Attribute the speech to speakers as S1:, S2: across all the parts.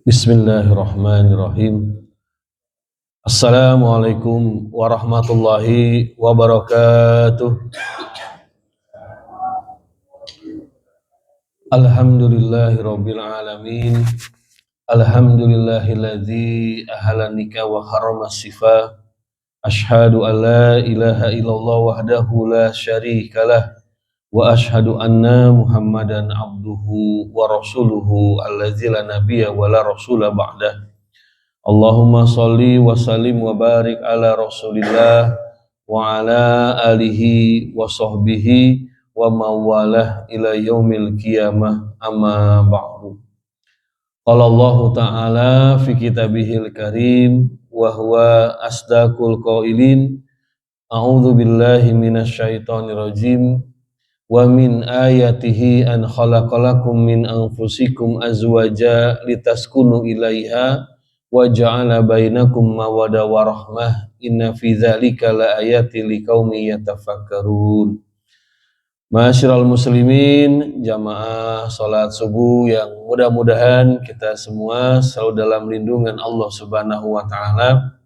S1: Bismillahirrahmanirrahim. Assalamualaikum warahmatullahi wabarakatuh. Alhamdulillahirabbil alamin. Alhamdulillahilladzi ahalanika wa harrama sifa. Asyhadu an la ilaha illallah wahdahu la syarikalah wa asyhadu anna Muhammadan abduhu wa rasuluhu allazi la nabiyya wa la rasula ba'dah. Allahumma sholli wa sallim wa barik ala rasulillah wa ala alihi wa sahbihi wa mawalah ila yaumil qiyamah amma ba'du. Qala Allah ta'ala fi kitabihil karim wa huwa asdaqul qailin. A'udzu billahi minasyaitonir rajim. Wa min ayatihi an khalaqalakum min anfusikum azwaja litaskunu ilaiha wa ja'ala bainakum mawaddah wa rahmah inna fi dzalika laayatil liqaumin yatafakkarun. Ma'asyiral muslimin, jamaah salat subuh yang mudah-mudahan kita semua selalu dalam lindungan Allah Subhanahu wa taala.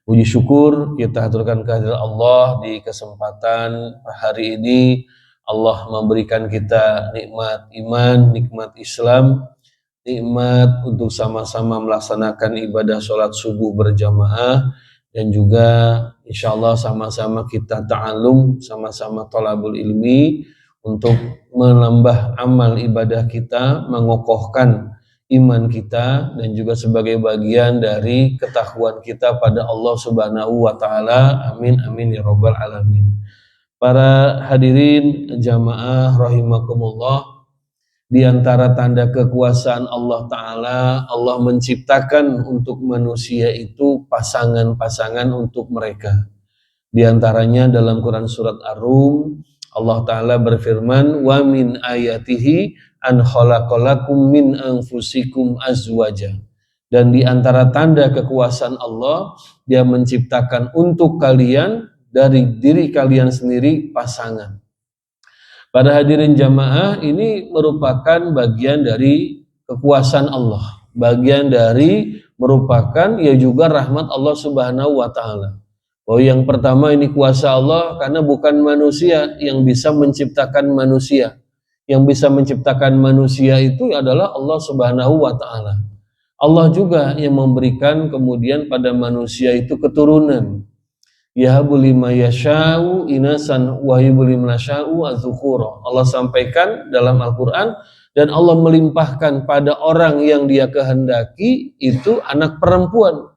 S1: Puji syukur kita haturkan kehadirat Allah di kesempatan hari ini. Allah memberikan kita nikmat iman, nikmat Islam, nikmat untuk sama-sama melaksanakan ibadah sholat subuh berjamaah, dan juga insyaallah sama-sama kita ta'alum, sama-sama thalabul ilmi untuk menambah amal ibadah kita, mengokohkan iman kita, dan juga sebagai bagian dari ketakwaan kita pada Allah Subhanahu wa taala. Amin amin ya rabbal alamin. Para hadirin jamaah rahimakumullah, di antara tanda kekuasaan Allah Ta'ala, Allah menciptakan untuk manusia itu pasangan-pasangan untuk mereka. Di antaranya dalam Quran Surat Ar-Rum, Allah Ta'ala berfirman, wa min ayatihi an khalaqalakum min anfusikum azwaja. Dan di antara tanda kekuasaan Allah, Dia menciptakan untuk kalian dari diri kalian sendiri pasangan. Pada hadirin jamaah, ini merupakan bagian dari kekuasaan Allah, bagian dari merupakan ya juga rahmat Allah Subhanahu wa taala. Oh, yang pertama ini kuasa Allah, karena bukan manusia yang bisa menciptakan manusia. Yang bisa menciptakan manusia itu adalah Allah Subhanahu wa taala. Allah juga yang memberikan kemudian pada manusia itu keturunan. Yahabu liman yasha'u inasan wa yahabu liman yasha'u adzukhura. Allah sampaikan dalam Al-Qur'an, dan Allah melimpahkan pada orang yang Dia kehendaki itu anak perempuan,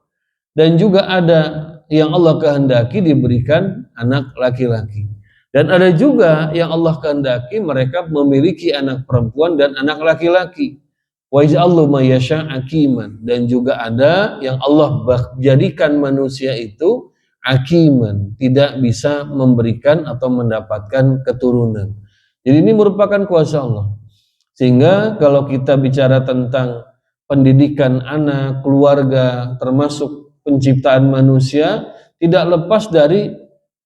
S1: dan juga ada yang Allah kehendaki diberikan anak laki-laki, dan ada juga yang Allah kehendaki mereka memiliki anak perempuan dan anak laki-laki. Wa ja'allu ma yasha' aqiman, dan juga ada yang Allah jadikan manusia itu akiman, tidak bisa memberikan atau mendapatkan keturunan. Jadi ini merupakan kuasa Allah. Sehingga kalau kita bicara tentang pendidikan anak, keluarga, termasuk penciptaan manusia, tidak lepas dari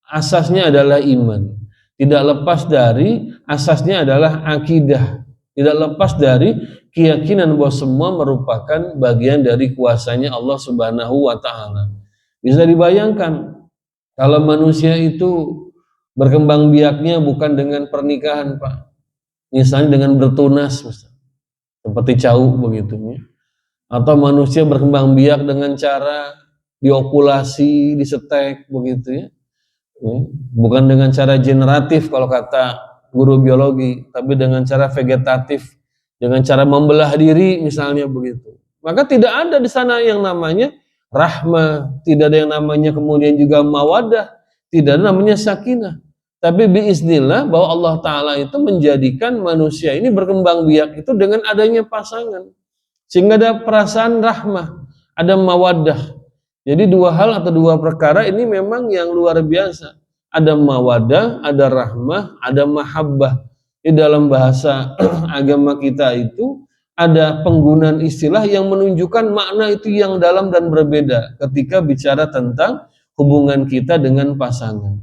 S1: asasnya adalah iman. Tidak lepas dari asasnya adalah akidah. Tidak lepas dari keyakinan bahwa semua merupakan bagian dari kuasanya Allah Subhanahu wa taala. Bisa dibayangkan kalau manusia itu berkembang biaknya bukan dengan pernikahan, Pak. Misalnya dengan bertunas, seperti cau begitu ya. Atau manusia berkembang biak dengan cara diokulasi, disetek begitu ya. Bukan dengan cara generatif kalau kata guru biologi, tapi dengan cara vegetatif, dengan cara membelah diri misalnya begitu. Maka tidak ada di sana yang namanya rahmah, tidak ada yang namanya kemudian juga mawaddah, tidak ada namanya sakinah. Tapi biiznillah bahwa Allah Ta'ala itu menjadikan manusia ini berkembang biak itu dengan adanya pasangan, sehingga ada perasaan rahmah, ada mawaddah. Jadi dua hal atau dua perkara ini memang yang luar biasa. Ada mawaddah, ada rahmah, ada mahabbah. Di dalam bahasa agama kita itu ada penggunaan istilah yang menunjukkan makna itu yang dalam dan berbeda ketika bicara tentang hubungan kita dengan pasangan.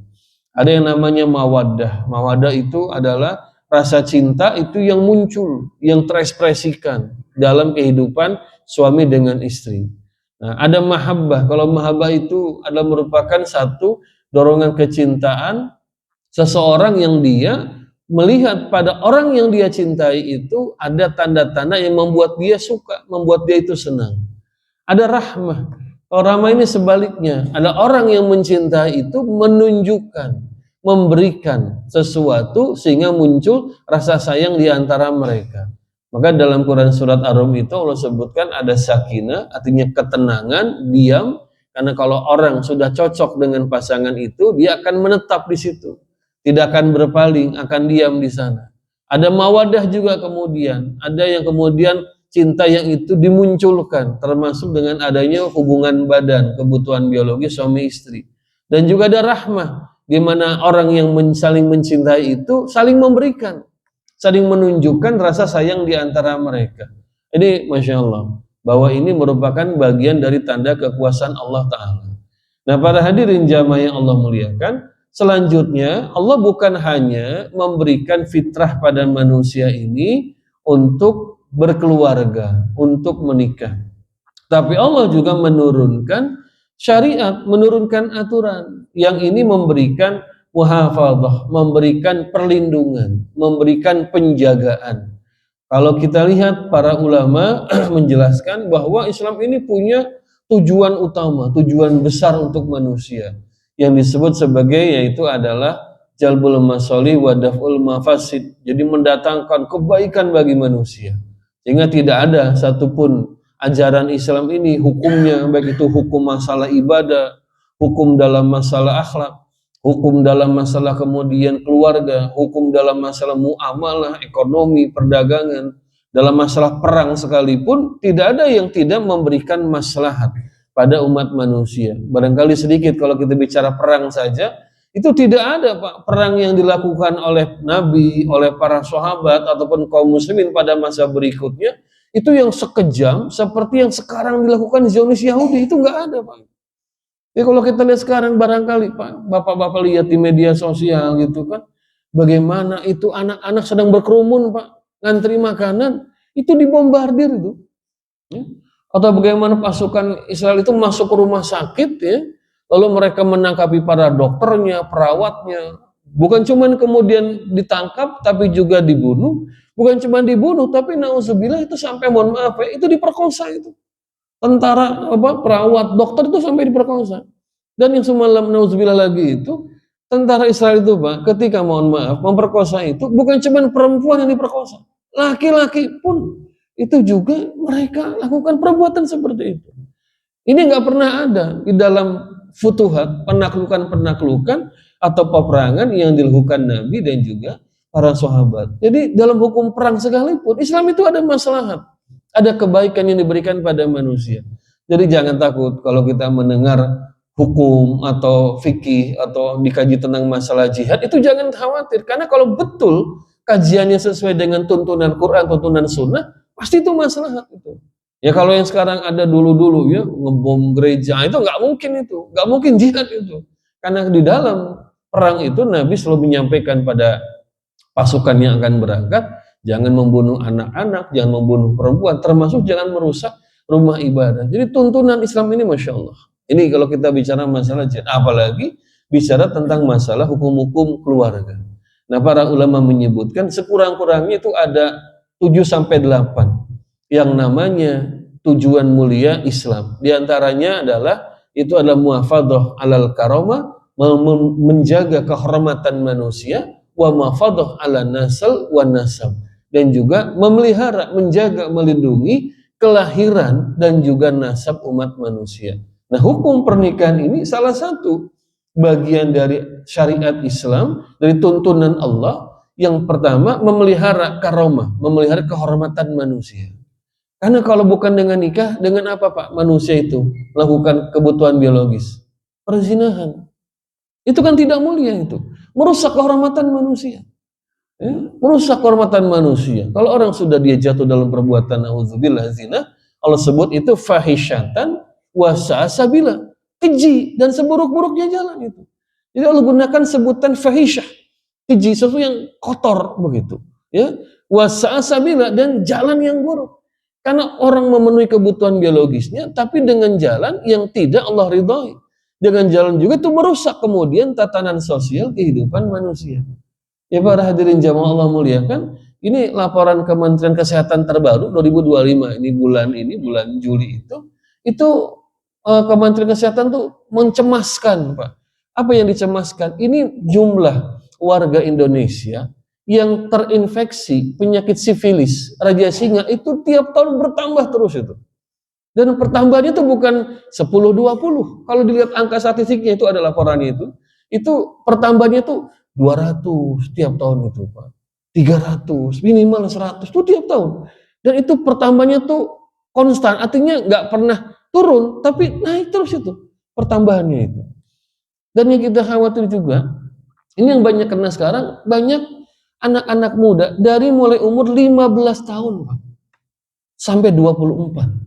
S1: Ada yang namanya mawaddah. Mawaddah itu adalah rasa cinta itu yang muncul, yang terekspresikan dalam kehidupan suami dengan istri. Nah, ada mahabbah. Kalau mahabbah itu adalah merupakan satu dorongan kecintaan seseorang yang dia melihat pada orang yang dia cintai itu ada tanda-tanda yang membuat dia suka, membuat dia itu senang. Ada rahmah. Kalau rahmah ini sebaliknya, ada orang yang mencintai itu menunjukkan, memberikan sesuatu sehingga muncul rasa sayang di antara mereka. Maka dalam Quran surat Ar-Rum itu Allah sebutkan ada sakinah, artinya ketenangan, diam, karena kalau orang sudah cocok dengan pasangan itu, dia akan menetap di situ. Tidak akan berpaling, akan diam di sana. Ada mawadah juga kemudian, ada yang kemudian cinta yang itu dimunculkan, termasuk dengan adanya hubungan badan, kebutuhan biologis suami istri. Dan juga ada rahmah, di mana orang yang saling mencintai itu saling memberikan, saling menunjukkan rasa sayang di antara mereka. Ini Masya Allah, bahwa ini merupakan bagian dari tanda kekuasaan Allah Ta'ala. Nah, para hadirin jamaah yang Allah muliakan, selanjutnya Allah bukan hanya memberikan fitrah pada manusia ini untuk berkeluarga, untuk menikah, tapi Allah juga menurunkan syariat, menurunkan aturan yang ini memberikan muhafadzah, memberikan perlindungan, memberikan penjagaan. Kalau kita lihat para ulama menjelaskan bahwa Islam ini punya tujuan utama, tujuan besar untuk manusia yang disebut sebagai yaitu adalah jalbul masolih wa daf'ul mafasid. Jadi mendatangkan kebaikan bagi manusia. Sehingga tidak ada satupun ajaran Islam ini hukumnya, baik itu hukum masalah ibadah, hukum dalam masalah akhlak, hukum dalam masalah kemudian keluarga, hukum dalam masalah muamalah, ekonomi, perdagangan, dalam masalah perang sekalipun, tidak ada yang tidak memberikan maslahat pada umat manusia. Barangkali sedikit kalau kita bicara perang saja, itu tidak ada Pak perang yang dilakukan oleh Nabi, oleh para sahabat ataupun kaum muslimin pada masa berikutnya itu yang sekejam seperti yang sekarang dilakukan Zionis Yahudi, itu nggak ada Pak. Jadi kalau kita lihat sekarang barangkali Pak, bapak-bapak lihat di media sosial gitu kan, bagaimana itu anak-anak sedang berkerumun Pak, ngantri makanan, itu dibombardir itu. Ya. Atau bagaimana pasukan Israel itu masuk ke rumah sakit ya, lalu mereka menangkapi para dokternya, perawatnya. Bukan cuma kemudian ditangkap, tapi juga dibunuh. Bukan cuma dibunuh, tapi nauzubillah itu sampai mohon maaf ya, itu diperkosa itu. Tentara, perawat, dokter itu sampai diperkosa. Dan yang semalam nauzubillah lagi itu, tentara Israel itu Pak, ketika mohon maaf memperkosa itu bukan cuma perempuan yang diperkosa, laki-laki pun itu juga mereka lakukan perbuatan seperti itu. Ini nggak pernah ada di dalam futuhat, penaklukan-penaklukan atau peperangan yang dilakukan Nabi dan juga para sahabat. Jadi dalam hukum perang sekalipun, Islam itu ada maslahat, ada kebaikan yang diberikan pada manusia. Jadi jangan takut kalau kita mendengar hukum atau fikih atau dikaji tentang masalah jihad, itu jangan khawatir. Karena kalau betul kajiannya sesuai dengan tuntunan Quran, tuntunan Sunnah, pasti itu maslahat itu. Ya kalau yang sekarang ada dulu-dulu ya ngebom gereja itu nggak mungkin jihad itu. Karena di dalam perang itu Nabi selalu menyampaikan pada pasukan yang akan berangkat, jangan membunuh anak-anak, jangan membunuh perempuan, termasuk jangan merusak rumah ibadah. Jadi tuntunan Islam ini Masya Allah. Ini kalau kita bicara masalah jihad, apalagi bicara tentang masalah hukum-hukum keluarga. Nah para ulama menyebutkan sekurang-kurangnya itu ada 7-8 yang namanya tujuan mulia Islam. Di antaranya adalah itu adalah muhafadzah alal karamah, menjaga kehormatan manusia, wa muhafadzah ala nasl wa nasab, dan juga memelihara, menjaga, melindungi kelahiran dan juga nasab umat manusia. Nah, hukum pernikahan ini salah satu bagian dari syariat Islam, dari tuntunan Allah. Yang pertama, memelihara karamah, memelihara kehormatan manusia. Karena kalau bukan dengan nikah, dengan apa Pak manusia itu melakukan kebutuhan biologis? Perzinahan. Itu kan tidak mulia itu. Merusak kehormatan manusia. Ya, merusak kehormatan manusia. Kalau orang sudah dia jatuh dalam perbuatan auzubillah zina, Allah sebut itu fahisyatan wasa'asabila, keji dan seburuk-buruknya jalan itu. Jadi Allah gunakan sebutan fahisyah, keji, sesuatu yang kotor begitu, ya, wasa'asabila dan jalan yang buruk. Karena orang memenuhi kebutuhan biologisnya, tapi dengan jalan yang tidak Allah ridhoi. Dengan jalan juga itu merusak kemudian tatanan sosial kehidupan manusia. Ya para hadirin jamaah Allah muliakan, ini laporan Kementerian Kesehatan terbaru 2025 ini bulan Juli itu Kementerian Kesehatan tuh mencemaskan, Pak. Apa yang dicemaskan? Ini jumlah warga Indonesia yang terinfeksi penyakit sifilis, raja singa itu tiap tahun bertambah terus itu. Dan pertambahannya itu bukan 10-20. Kalau dilihat angka statistiknya itu ada laporannya itu pertambahannya itu 200 tiap tahun itu, Pak. 300, minimal 100 itu tiap tahun. Dan itu pertambahannya tuh konstan, artinya nggak pernah turun, tapi naik terus itu pertambahannya itu. Dan yang kita khawatir juga, ini yang banyak kena sekarang, banyak anak-anak muda dari mulai umur 15 tahun Pak, sampai 24.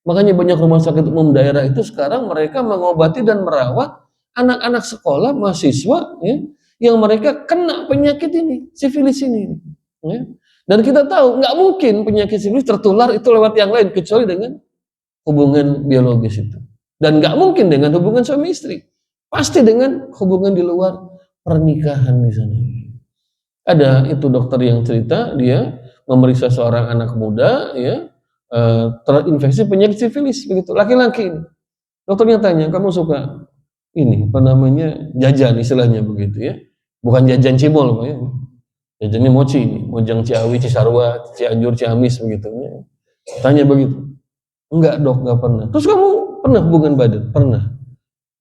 S1: Makanya banyak rumah sakit umum daerah itu sekarang mereka mengobati dan merawat anak-anak sekolah, mahasiswa ya, yang mereka kena penyakit ini, sifilis ini ya. Dan kita tahu nggak mungkin penyakit sifilis tertular itu lewat yang lain kecuali dengan hubungan biologis itu. Dan nggak mungkin dengan hubungan suami istri. Pasti dengan hubungan di luar pernikahan di sana. Ada itu dokter yang cerita, dia memeriksa seorang anak muda ya terinfeksi penyakit sifilis begitu, laki-laki ini. Dokternya tanya, kamu suka ini apa namanya jajan istilahnya begitu ya, bukan jajan cimol Pak ya, jajannya mochi ini, Mojang Ciawi, Cisarua, Cianjur, Ciamis begitu ya. Tanya begitu. Enggak dok, enggak pernah. Terus kamu pernah hubungan badan? Pernah.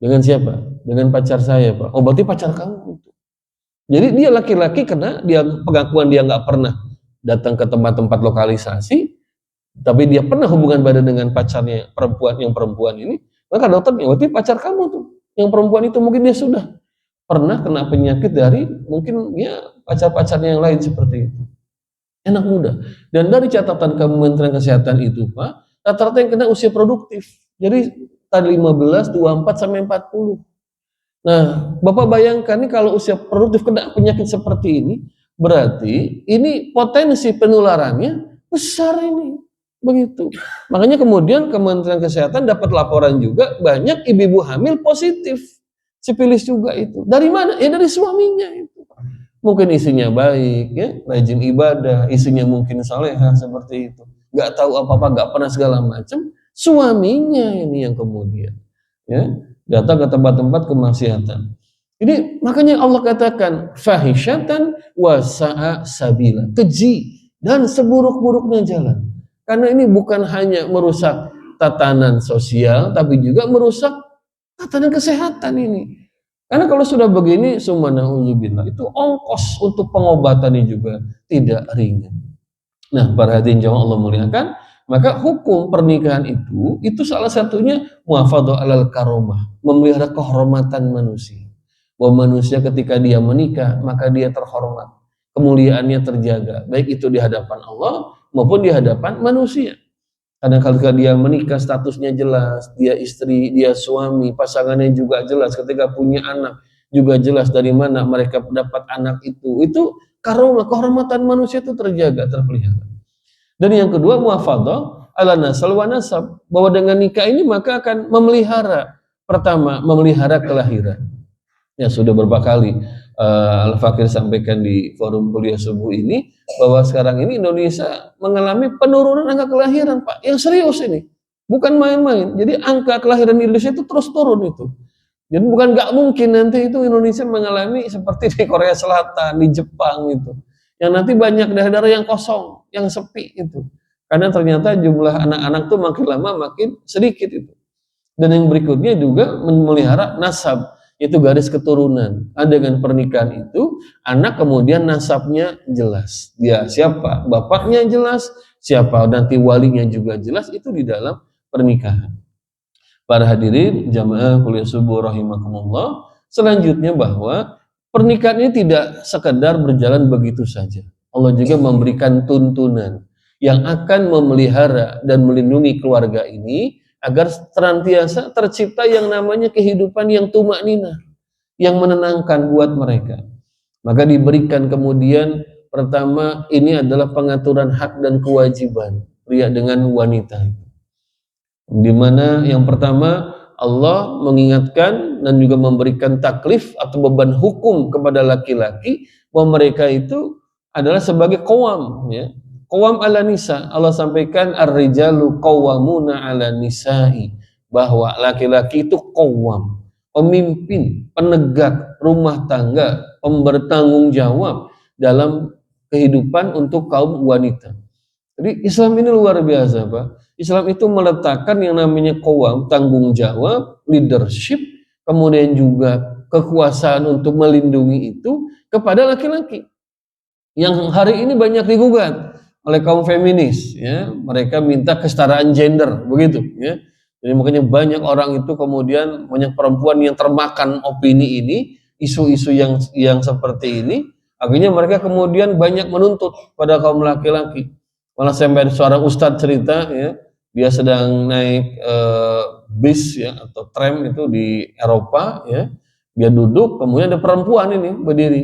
S1: Dengan siapa? Dengan pacar saya Pak. Oh berarti pacar kamu. Jadi dia laki-laki karena dia pengakuan dia nggak pernah datang ke tempat-tempat lokalisasi, tapi dia pernah hubungan badan dengan pacarnya perempuan ini, maka dokternya berarti pacar kamu tuh, yang perempuan itu mungkin dia sudah pernah kena penyakit dari mungkin ya pacar-pacarnya yang lain seperti itu. Anak muda. Dan dari catatan Kementerian Kesehatan itu Pak, rata-rata yang kena usia produktif. Jadi tadi 15, 24 sampai 40. Nah, Bapak bayangkan nih kalau usia produktif kena penyakit seperti ini, berarti ini potensi penularannya besar ini. Begitu. Makanya kemudian Kementerian Kesehatan dapat laporan juga banyak ibu-ibu hamil positif sifilis juga itu. Dari mana? Ya dari suaminya itu. Mungkin isinya baik, ya, rajin ibadah, isinya mungkin salehah seperti itu. Nggak tahu apa-apa, nggak pernah segala macam. Suaminya ini yang kemudian, ya, datang ke tempat-tempat kemaksiatan. Jadi makanya Allah katakan fahisyatan wa sa'a sabila, keji dan seburuk-buruknya jalan. Karena ini bukan hanya merusak tatanan sosial, tapi juga merusak tatanan kesehatan ini. Karena kalau sudah begini, subhanallah, itu ongkos untuk pengobatannya juga tidak ringan. Nah, para hadirin jamaah Allah muliakan, maka hukum pernikahan itu salah satunya muhafadzah alal karomah, memelihara kehormatan manusia. Bahwa manusia ketika dia menikah, maka dia terhormat, kemuliaannya terjaga, baik itu di hadapan Allah maupun di hadapan manusia. Kadang ketika dia menikah statusnya jelas, dia istri, dia suami, pasangannya juga jelas, ketika punya anak juga jelas dari mana mereka dapat anak itu karomah, kehormatan manusia itu terjaga, terpelihara. Dan yang kedua muhafadzah ala nasal wa nasab, bahwa dengan nikah ini maka akan memelihara, pertama memelihara kelahiran. Ya sudah berapa kali Al-Fakir sampaikan di forum kuliah subuh ini bahwa sekarang ini Indonesia mengalami penurunan angka kelahiran Pak, yang serius ini, bukan main-main. Jadi angka kelahiran di Indonesia itu terus turun itu. Jadi bukan nggak mungkin nanti itu Indonesia mengalami seperti di Korea Selatan, di Jepang itu, yang nanti banyak daerah-daerah yang kosong, yang sepi itu, karena ternyata jumlah anak-anak tuh makin lama makin sedikit itu. Dan yang berikutnya juga memelihara nasab, itu garis keturunan. Dengan pernikahan itu anak kemudian nasabnya jelas, dia siapa, bapaknya jelas, siapa nanti walinya juga jelas, itu di dalam pernikahan. Para hadirin jamaah kuliah subuh rahimakumullah, selanjutnya bahwa pernikahan ini tidak sekedar berjalan begitu saja. Allah juga memberikan tuntunan yang akan memelihara dan melindungi keluarga ini agar senantiasa tercipta yang namanya kehidupan yang tumakninah, yang menenangkan buat mereka. Maka diberikan kemudian pertama ini adalah pengaturan hak dan kewajiban. pria dengan wanita. Di mana yang pertama Allah mengingatkan dan juga memberikan taklif atau beban hukum kepada laki-laki bahwa mereka itu adalah sebagai qawam, ya. Qawam ala nisa. Allah sampaikan ar-rijalu qawwamuna ala nisa'i, bahwa laki-laki itu qawwam, pemimpin, penegak rumah tangga, bertanggung jawab dalam kehidupan untuk kaum wanita. Jadi Islam ini luar biasa, Pak. Islam itu meletakkan yang namanya qawam, tanggung jawab, leadership, kemudian juga kekuasaan untuk melindungi itu kepada laki-laki. Yang hari ini banyak digugat oleh kaum feminis, ya. Mereka minta kesetaraan gender, begitu, ya. Jadi makanya banyak orang itu kemudian, banyak perempuan yang termakan opini ini, isu-isu yang seperti ini, akhirnya mereka kemudian banyak menuntut pada kaum laki-laki. Malah sampai seorang ustadz cerita, ya, dia sedang naik bis, ya, atau tram itu di Eropa, ya, dia duduk, kemudian ada perempuan ini berdiri,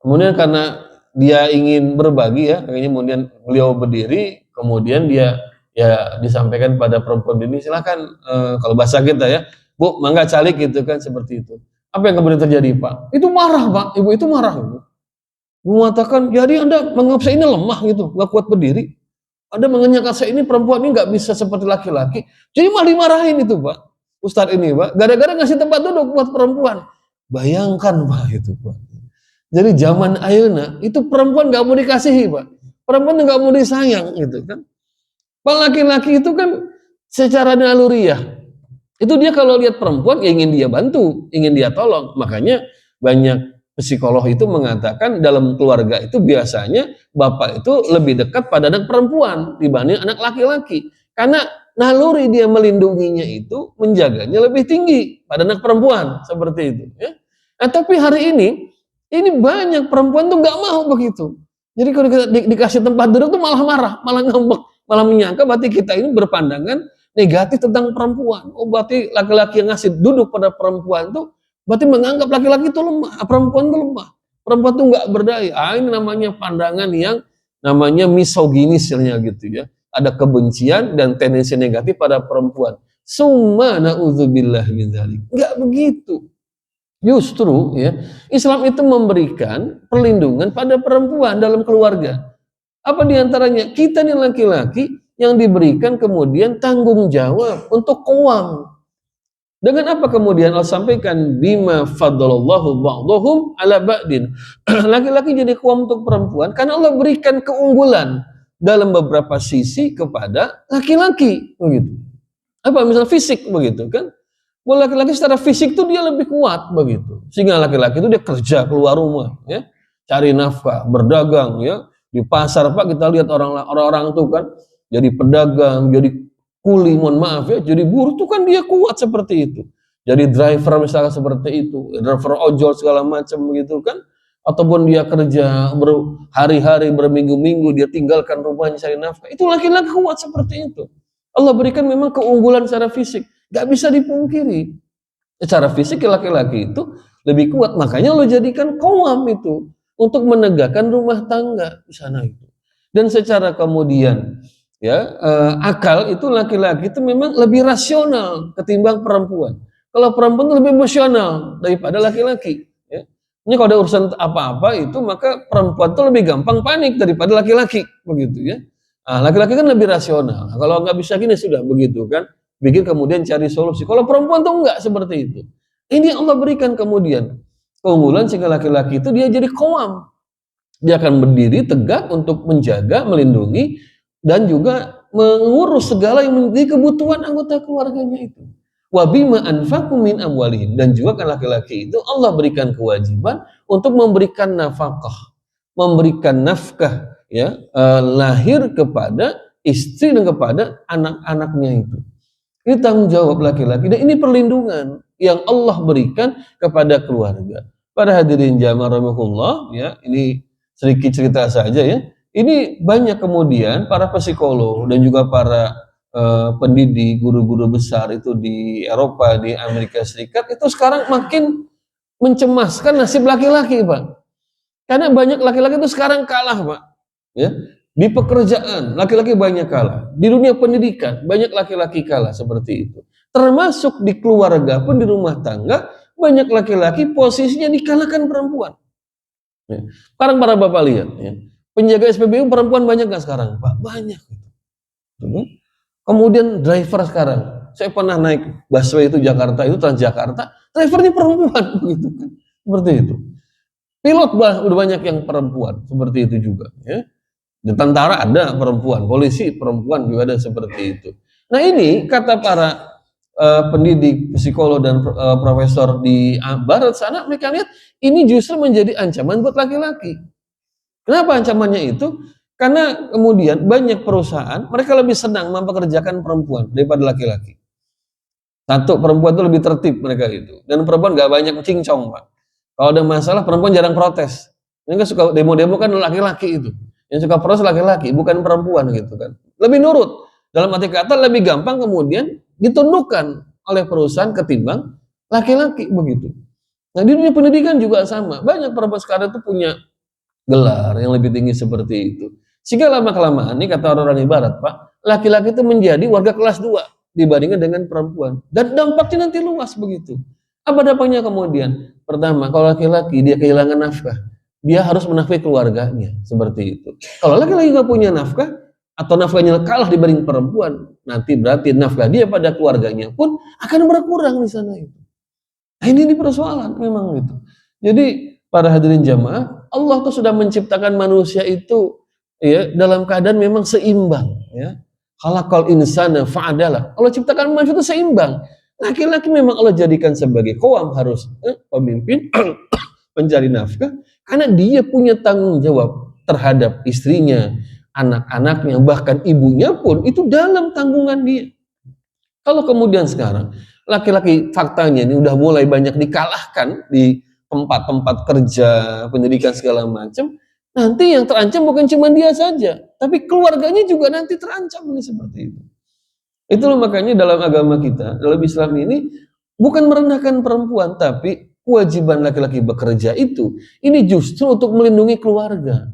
S1: kemudian karena dia ingin berbagi, ya, akhirnya kemudian beliau berdiri, kemudian dia, ya, disampaikan pada perempuan ini, silakan, kalau bahasa kita, ya, Bu, mangga calik, gitu kan, seperti itu. Apa yang kemudian terjadi, Pak? Itu marah, Pak, ibu itu marah, Ibu. Mengatakan, jadi Anda menganggap saya ini lemah gitu, nggak kuat berdiri. Anda menganggap saya ini perempuan ini nggak bisa seperti laki-laki. Jadi malah dimarahin itu, Pak. Ustadz ini, Pak, gara-gara ngasih tempat duduk buat perempuan. Bayangkan, Pak, itu, Pak. Jadi zaman ayeuna itu perempuan nggak mau dikasihi, Pak. Perempuan nggak mau disayang, gitu kan. Pak, laki-laki itu kan secara naluriah, itu dia kalau lihat perempuan ya ingin dia bantu, ingin dia tolong. Makanya banyak psikolog itu mengatakan dalam keluarga itu biasanya bapak itu lebih dekat pada anak perempuan dibanding anak laki-laki. Karena naluri dia melindunginya itu, menjaganya lebih tinggi pada anak perempuan, seperti itu, ya. Nah, tapi hari ini banyak perempuan tuh nggak mau begitu. Jadi kalau kita dikasih tempat duduk tuh malah marah, malah ngambek, malah menyangka berarti kita ini berpandangan negatif tentang perempuan. Oh, berarti laki-laki yang ngasih duduk pada perempuan tuh berarti menganggap laki-laki itu lemah, perempuan itu lemah, perempuan itu nggak berdaya. Ini namanya pandangan yang namanya misoginis, gitu, ya. Ada kebencian dan tendensi negatif pada perempuan. Summa na'udzubillah min dzalik. Nggak begitu. Justru, ya, Islam itu memberikan perlindungan pada perempuan dalam keluarga. Apa diantaranya? Kita nih laki-laki yang diberikan kemudian tanggung jawab untuk qawam. Dengan apa kemudian Allah sampaikan bima faddalallahu ba'dahum ala ba'din. Laki-laki jadi qawam untuk perempuan karena Allah berikan keunggulan dalam beberapa sisi kepada laki-laki, begitu. Apa misalnya fisik, begitu kan? Bahwa laki-laki secara fisik tuh dia lebih kuat, begitu. Sehingga laki-laki itu dia kerja keluar rumah, ya, cari nafkah, berdagang, ya. Di pasar, Pak, kita lihat orang-orang itu kan jadi pedagang, jadi kuli, mohon maaf, ya, jadi buruh tuh kan dia kuat seperti itu. Jadi driver misalnya seperti itu, driver ojol segala macam, begitu kan. Ataupun dia kerja berhari-hari, berminggu-minggu, dia tinggalkan rumahnya cari nafkah. Itu laki-laki kuat seperti itu. Allah berikan memang keunggulan secara fisik, gak bisa dipungkiri. Secara fisik laki-laki itu lebih kuat, makanya Allah jadikan qawam itu untuk menegakkan rumah tangga di sana itu. Dan secara kemudian, ya, akal itu laki-laki itu memang lebih rasional ketimbang perempuan. Kalau perempuan itu lebih emosional daripada laki-laki, ya. Ini kalau ada urusan apa-apa itu, maka perempuan itu lebih gampang panik daripada laki-laki, begitu, ya. Nah, laki-laki kan lebih rasional. Nah, kalau nggak bisa gini sudah, begitu kan, bikin kemudian cari solusi. Kalau perempuan tuh enggak seperti itu. Ini Allah berikan kemudian keunggulan sehingga laki-laki itu dia jadi qawam. Dia akan berdiri tegak untuk menjaga, melindungi, dan juga mengurus segala yang menjadi kebutuhan anggota keluarganya itu. Wa bima anfaqu min amwalihim, dan juga kan laki-laki itu Allah berikan kewajiban untuk memberikan nafkah, memberikan nafkah, ya, lahir kepada istri dan kepada anak-anaknya itu. Ini tanggung jawab laki-laki, dan ini perlindungan yang Allah berikan kepada keluarga. Para hadirin jamaah rahimakumullah, ya, ini sedikit cerita saja, ya. Ini banyak kemudian para psikolog dan juga para pendidik, guru-guru besar itu di Eropa, di Amerika Serikat itu sekarang makin mencemaskan nasib laki-laki, Pak. Karena banyak laki-laki itu sekarang kalah, Pak. Ya, Di pekerjaan, laki-laki banyak kalah. Di dunia pendidikan, banyak laki-laki kalah seperti itu. Termasuk di keluarga pun, di rumah tangga, banyak laki-laki posisinya dikalahkan perempuan. Ya. Sekarang para bapak lihat, ya. Penjaga SPBU perempuan banyak nggak sekarang, Pak? Banyak. Kemudian driver sekarang, saya pernah naik busway itu Jakarta, itu Transjakarta, drivernya perempuan, begitu kan? Seperti itu. Pilot udah banyak yang perempuan, seperti itu juga. Ya. Di tentara ada perempuan, polisi perempuan juga ada seperti itu. Nah ini kata para pendidik, psikolog dan profesor di barat sana, mereka lihat ini justru menjadi ancaman buat laki-laki. Kenapa ancamannya itu? Karena kemudian banyak perusahaan mereka lebih senang mempekerjakan perempuan daripada laki-laki. Satu, perempuan itu lebih tertib mereka itu, dan perempuan gak banyak cincong, Pak. Kalau ada masalah perempuan jarang protes. Yang suka demo-demo kan laki-laki itu. Yang suka protes laki-laki, bukan perempuan gitu kan. Lebih nurut. Dalam arti kata lebih gampang kemudian ditundukkan oleh perusahaan ketimbang laki-laki begitu. Nah di dunia pendidikan juga sama. Banyak perempuan sekarang itu punya gelar yang lebih tinggi seperti itu. Sehingga lama-kelamaan, ini kata orang-orang ibarat, Pak, laki-laki itu menjadi warga kelas 2 dibandingkan dengan perempuan. Dan dampaknya nanti luas begitu. Apa dampaknya kemudian? Pertama, kalau laki-laki dia kehilangan nafkah, dia harus menafkahi keluarganya, seperti itu. Kalau laki-laki nggak punya nafkah, atau nafkahnya kalah dibanding perempuan, nanti berarti nafkah dia pada keluarganya pun akan berkurang di sana itu. Nah ini persoalan memang gitu. Jadi para hadirin jamaah, Allah tuh sudah menciptakan manusia itu ya dalam keadaan memang seimbang ya. Khalaqal insana fa'adalah. Allah ciptakan manusia itu seimbang. Laki-laki memang Allah jadikan sebagai qawam, harus pemimpin, pencari nafkah, karena dia punya tanggung jawab terhadap istrinya, anak-anaknya, bahkan ibunya pun itu dalam tanggungan dia. Kalau kemudian sekarang laki-laki faktanya ini udah mulai banyak dikalahkan di tempat-tempat kerja, pendidikan segala macam, nanti yang terancam bukan cuma dia saja, tapi keluarganya juga nanti terancam ini seperti itu. Itulah makanya dalam agama kita, dalam Islam ini bukan merendahkan perempuan, tapi kewajiban laki-laki bekerja itu, ini justru untuk melindungi keluarga.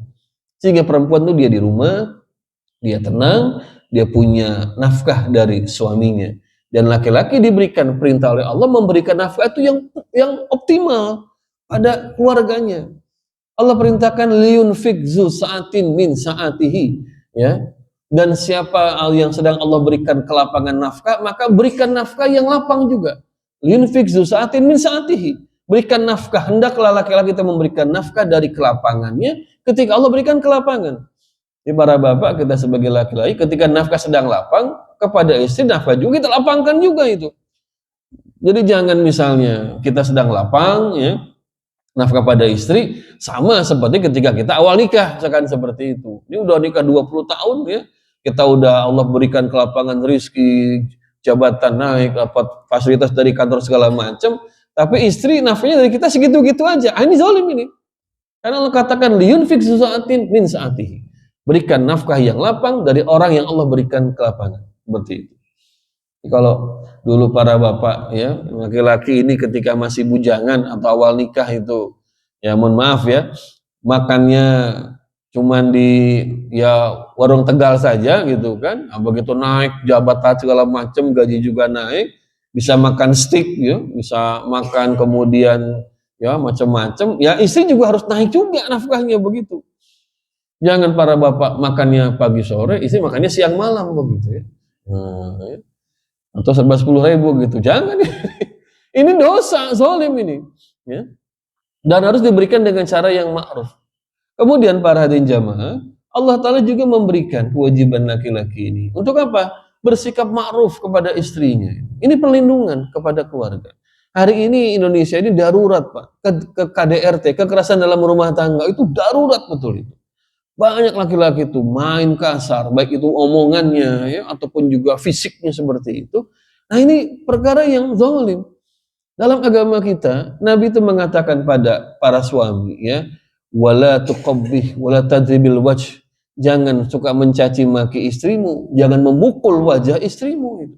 S1: Sehingga perempuan itu dia di rumah, dia tenang, dia punya nafkah dari suaminya. Dan laki-laki diberikan perintah oleh Allah memberikan nafkah itu yang optimal pada keluarganya. Allah perintahkan liyunfik zu sa'atin min sa'atihi, ya. Dan siapa yang sedang Allah berikan kelapangan nafkah, maka berikan nafkah yang lapang juga. Liyunfik zu sa'atin min sa'atihi. Berikan nafkah, hendaklah laki-laki itu memberikan nafkah dari kelapangannya ketika Allah berikan kelapangan. Jadi para bapak, kita sebagai laki-laki ketika nafkah sedang lapang kepada istri, nafkah juga kita lapangkan juga itu. Jadi jangan misalnya kita sedang lapang ya, nafkah pada istri sama seperti ketika kita awal nikah, misalkan seperti itu. Ini udah nikah 20 tahun ya, kita udah Allah berikan kelapangan rezeki, jabatan naik, apa fasilitas dari kantor segala macam, tapi istri nafkahnya dari kita segitu-gitu aja. Ini zalim ini. Karena Allah katakan liyunfik zu sa'atin min sa'atihi. Berikan nafkah yang lapang dari orang yang Allah berikan kelapangan. Seperti itu. Jadi kalau dulu para bapak ya, laki-laki ini ketika masih bujangan atau awal nikah itu, ya mohon maaf ya, makannya cuman di ya warung Tegal saja gitu kan. Nah, begitu naik jabatan segala macam, gaji juga naik, bisa makan steak ya, bisa makan kemudian ya macam-macam. Ya istri juga harus naik juga nafkahnya begitu. Jangan para bapak makannya pagi sore, istri makannya siang malam begitu ya. Nah, ya. Atau serba 10.000 gitu. Jangan. Ini dosa, zalim ini. Ya. Dan harus diberikan dengan cara yang ma'ruf. Kemudian para hadirin jamaah, Allah Ta'ala juga memberikan kewajiban laki-laki ini. Untuk apa? Bersikap ma'ruf kepada istrinya. Ini perlindungan kepada keluarga. Hari ini Indonesia ini darurat, Pak. Ke KDRT, kekerasan dalam rumah tangga itu darurat betul itu. Banyak laki-laki itu main kasar, baik itu omongannya ya ataupun juga fisiknya seperti itu. Nah ini perkara yang zalim. Dalam agama kita, Nabi itu mengatakan pada para suami ya, wala tuqabbih wala tadribil wajh. Jangan suka mencaci maki istrimu, jangan memukul wajah istrimu itu.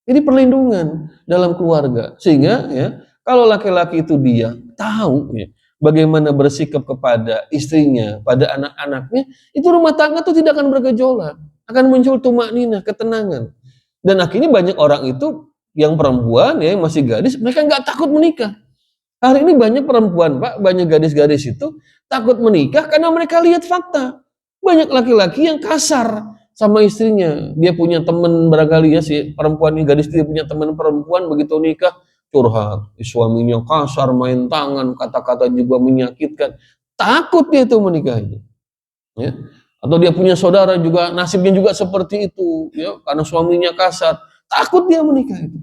S1: Ini perlindungan dalam keluarga. Sehingga ya, kalau laki-laki itu dia tahu ya, bagaimana bersikap kepada istrinya, pada anak-anaknya, itu rumah tangga tuh tidak akan bergejolak, akan muncul tumakninah, ketenangan. Dan akhirnya banyak orang itu yang perempuan ya, yang masih gadis, mereka nggak takut menikah. Hari ini banyak perempuan, Pak, banyak gadis-gadis itu takut menikah karena mereka lihat fakta. Banyak laki-laki yang kasar sama istrinya. Dia punya teman barangkali ya, si perempuan ini, gadis dia punya teman perempuan, begitu nikah curhat, suaminya kasar, main tangan, kata-kata juga menyakitkan. Takut dia itu menikah itu. Ya. Atau dia punya saudara juga nasibnya juga seperti itu, ya, karena suaminya kasar. Takut dia menikah itu.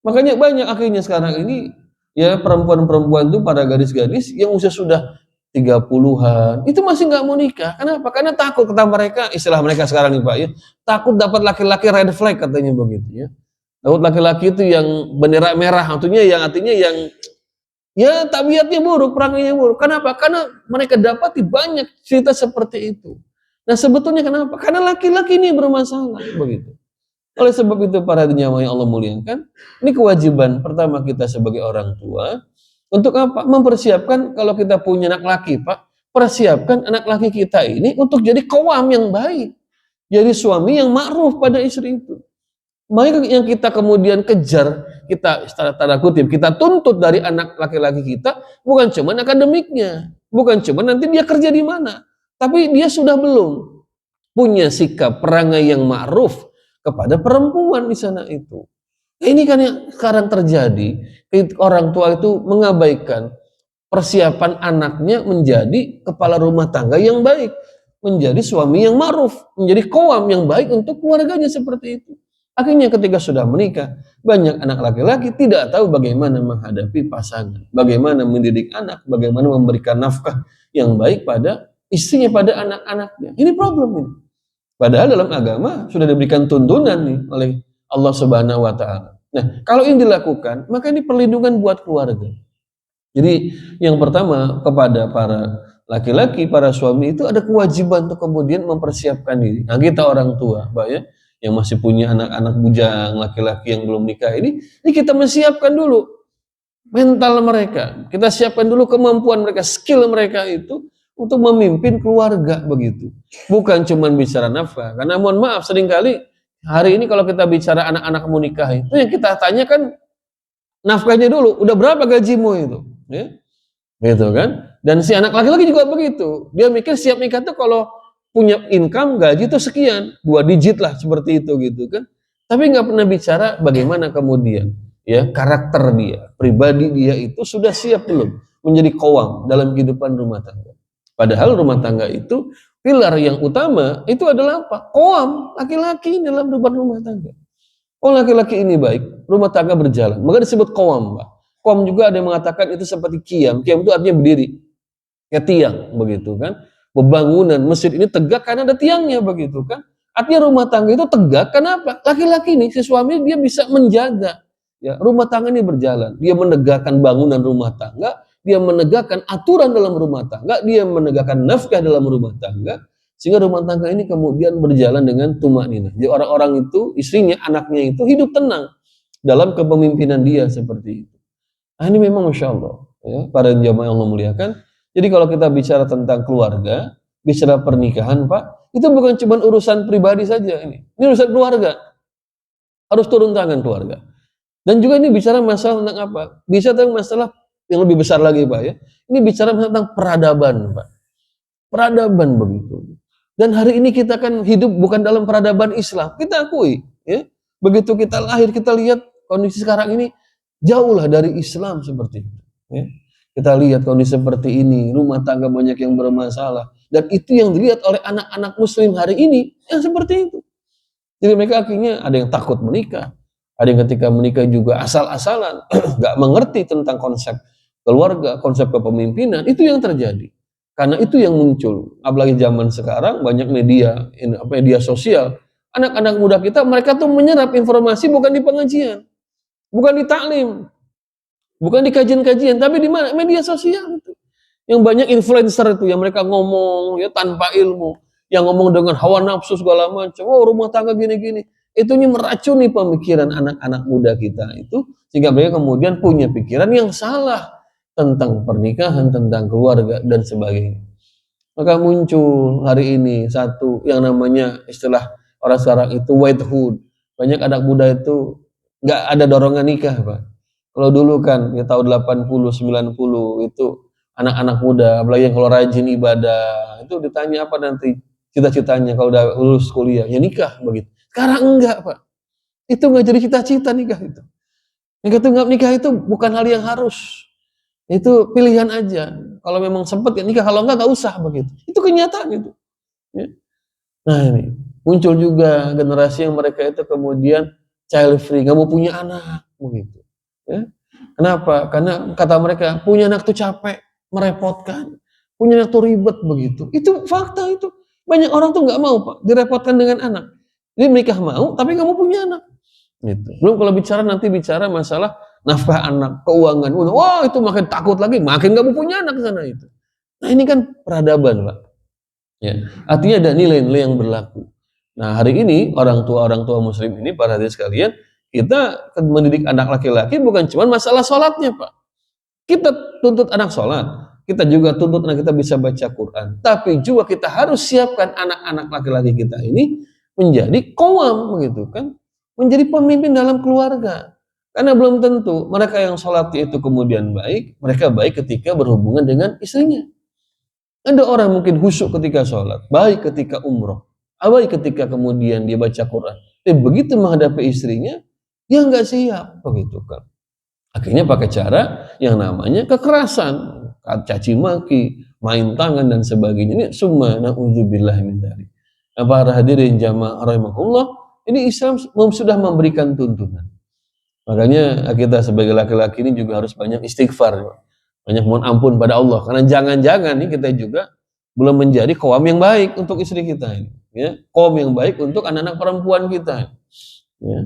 S1: Makanya banyak akhirnya sekarang ini ya perempuan-perempuan itu, para gadis-gadis yang usia sudah 30-an itu masih nggak mau nikah. Kenapa? Karena takut, kata mereka, istilah mereka sekarang nih Pak ya, takut dapat laki-laki red flag katanya begitu ya. Takut laki-laki itu yang bendera merah, artinya yang ya tabiatnya buruk, perangainya buruk. Kenapa? Karena mereka dapati banyak cerita seperti itu. Nah sebetulnya kenapa? Karena laki-laki ini bermasalah begitu. Oleh sebab itu para jemaah yang Allah muliakan, ini kewajiban pertama kita sebagai orang tua untuk apa? Mempersiapkan kalau kita punya anak laki, Pak, persiapkan anak laki kita ini untuk jadi qawam yang baik, jadi suami yang ma'ruf pada istri itu. Maka yang kita kemudian kejar, kita tanda kutip, kita tuntut dari anak laki-laki kita bukan cuma akademiknya, bukan cuma nanti dia kerja di mana, tapi dia sudah belum punya sikap perangai yang ma'ruf kepada perempuan di sana itu. Ini kan yang sekarang terjadi, orang tua itu mengabaikan persiapan anaknya menjadi kepala rumah tangga yang baik, menjadi suami yang ma'ruf, menjadi qawam yang baik untuk keluarganya seperti itu. Akhirnya ketika sudah menikah, banyak anak laki-laki tidak tahu bagaimana menghadapi pasangan, bagaimana mendidik anak, bagaimana memberikan nafkah yang baik pada istrinya, pada anak-anaknya. Ini problem ini. Padahal dalam agama sudah diberikan tuntunan nih oleh Allah Subhanahu wa taala. Nah, kalau ini dilakukan, maka ini perlindungan buat keluarga. Jadi yang pertama kepada para laki-laki, para suami itu ada kewajiban untuk kemudian mempersiapkan diri. Nah, kita orang tua, Pak ya, yang masih punya anak-anak bujang, laki-laki yang belum nikah ini kita menyiapkan dulu mental mereka. Kita siapkan dulu kemampuan mereka, skill mereka itu untuk memimpin keluarga begitu. Bukan cuma bicara nafkah. Karena mohon maaf seringkali hari ini kalau kita bicara anak-anak mau nikah itu yang kita tanyakan nafkahnya dulu. Udah berapa gajimu itu? Ya? Gitu kan? Dan si anak laki-laki juga begitu. Dia mikir siap nikah tuh kalau punya income gaji tuh sekian, 2 digit lah seperti itu gitu kan. Tapi nggak pernah bicara bagaimana kemudian ya karakter dia, pribadi dia itu sudah siap belum menjadi qawam dalam kehidupan rumah tangga. Padahal rumah tangga itu pilar yang utama itu adalah apa? Qawam, laki-laki dalam kehidupan rumah tangga. Oh laki-laki ini baik, rumah tangga berjalan. Maka disebut qawam, Pak. Qawam juga ada yang mengatakan itu seperti qiyam. Qiyam itu artinya berdiri. Ya tiang begitu kan. Pembangunan masjid ini tegak karena ada tiangnya begitu kan. Artinya rumah tangga itu tegak kenapa? Laki-laki ini si suami dia bisa menjaga ya rumah tangga ini berjalan. Dia menegakkan bangunan rumah tangga, dia menegakkan aturan dalam rumah tangga, dia menegakkan nafkah dalam rumah tangga sehingga rumah tangga ini kemudian berjalan dengan tumakninah. Jadi orang-orang itu, istrinya, anaknya itu hidup tenang dalam kepemimpinan dia seperti itu. Nah ini memang Masya Allah ya, para jamaah yang Allah muliakan. Jadi kalau kita bicara tentang keluarga, bicara pernikahan Pak, itu bukan cuma urusan pribadi saja ini urusan keluarga. Harus turun tangan keluarga. Dan juga ini bicara masalah tentang apa? Bicara tentang masalah yang lebih besar lagi Pak ya. Ini bicara tentang peradaban Pak. Peradaban begitu. Dan hari ini kita kan hidup bukan dalam peradaban Islam. Kita akui ya. Begitu kita lahir kita lihat kondisi sekarang ini jauhlah dari Islam seperti itu ya. Kita lihat kondisi seperti ini, rumah tangga banyak yang bermasalah. Dan itu yang dilihat oleh anak-anak muslim hari ini, yang seperti itu. Jadi mereka akhirnya ada yang takut menikah. Ada yang ketika menikah juga asal-asalan, gak mengerti tentang konsep keluarga, konsep kepemimpinan, itu yang terjadi. Karena itu yang muncul. Apalagi zaman sekarang, banyak media sosial. Anak-anak muda kita, mereka tuh menyerap informasi bukan di pengajian, bukan di taklim, bukan di kajian-kajian, tapi di mana? Media sosial itu. Yang banyak influencer itu yang mereka ngomong ya tanpa ilmu, yang ngomong dengan hawa nafsu segala macam. Oh, rumah tangga gini-gini. Itu meracuni pemikiran anak-anak muda kita itu sehingga mereka kemudian punya pikiran yang salah tentang pernikahan, tentang keluarga dan sebagainya. Maka muncul hari ini satu yang namanya istilah orang sekarang itu whitehood. Banyak anak muda itu nggak ada dorongan nikah, Pak. Kalau dulu kan ya tahun 80, 90 itu anak-anak muda, apalagi yang kalau rajin ibadah, itu ditanya apa nanti cita-citanya kalau udah lulus kuliah, ya nikah begitu. Sekarang enggak, Pak. Itu nggak jadi cita-cita nikah itu. Nikah itu bukan hal yang harus. Itu pilihan aja. Kalau memang sempat ya nikah, kalau enggak usah begitu. Itu kenyataan itu. Ya. Nah ini muncul juga generasi yang mereka itu kemudian child free, nggak mau punya anak begitu. Ya. Kenapa? Karena kata mereka punya anak tuh capek, merepotkan, punya anak tuh ribet begitu. Itu fakta itu. Banyak orang tuh nggak mau Pak direpotkan dengan anak. Jadi menikah mau, tapi nggak mau punya anak. Gitu. Belum kalau bicara masalah nafkah anak, keuangan, wah itu makin takut lagi, makin gak mau punya anak ke sana itu. Nah ini kan peradaban, Pak. Ya, artinya ada nilai-nilai yang berlaku. Nah hari ini orang tua Muslim ini para hadirin sekalian, kita mendidik anak laki-laki bukan cuma masalah sholatnya, Pak. Kita tuntut anak sholat, kita juga tuntut anak kita bisa baca Quran. Tapi juga kita harus siapkan anak-anak laki-laki kita ini menjadi qawam, begitu kan? Menjadi pemimpin dalam keluarga. Karena belum tentu mereka yang sholat itu kemudian baik, mereka baik ketika berhubungan dengan istrinya. Ada orang mungkin khusyuk ketika sholat, baik ketika umroh, baik ketika kemudian dia baca Quran. Tapi begitu menghadapi istrinya, dia nggak siap, begitu kan. Akhirnya pakai cara yang namanya kekerasan, caci maki, main tangan dan sebagainya. Ini summa na'udzubillah min dzalik. Para hadirin jamaah rahimahullah, ini Islam sudah memberikan tuntunan. Makanya kita sebagai laki-laki ini juga harus banyak istighfar, banyak mohon ampun pada Allah. Karena jangan-jangan nih kita juga belum menjadi kaum yang baik untuk istri kita ini, ya. Kaum yang baik untuk anak-anak perempuan kita, ya.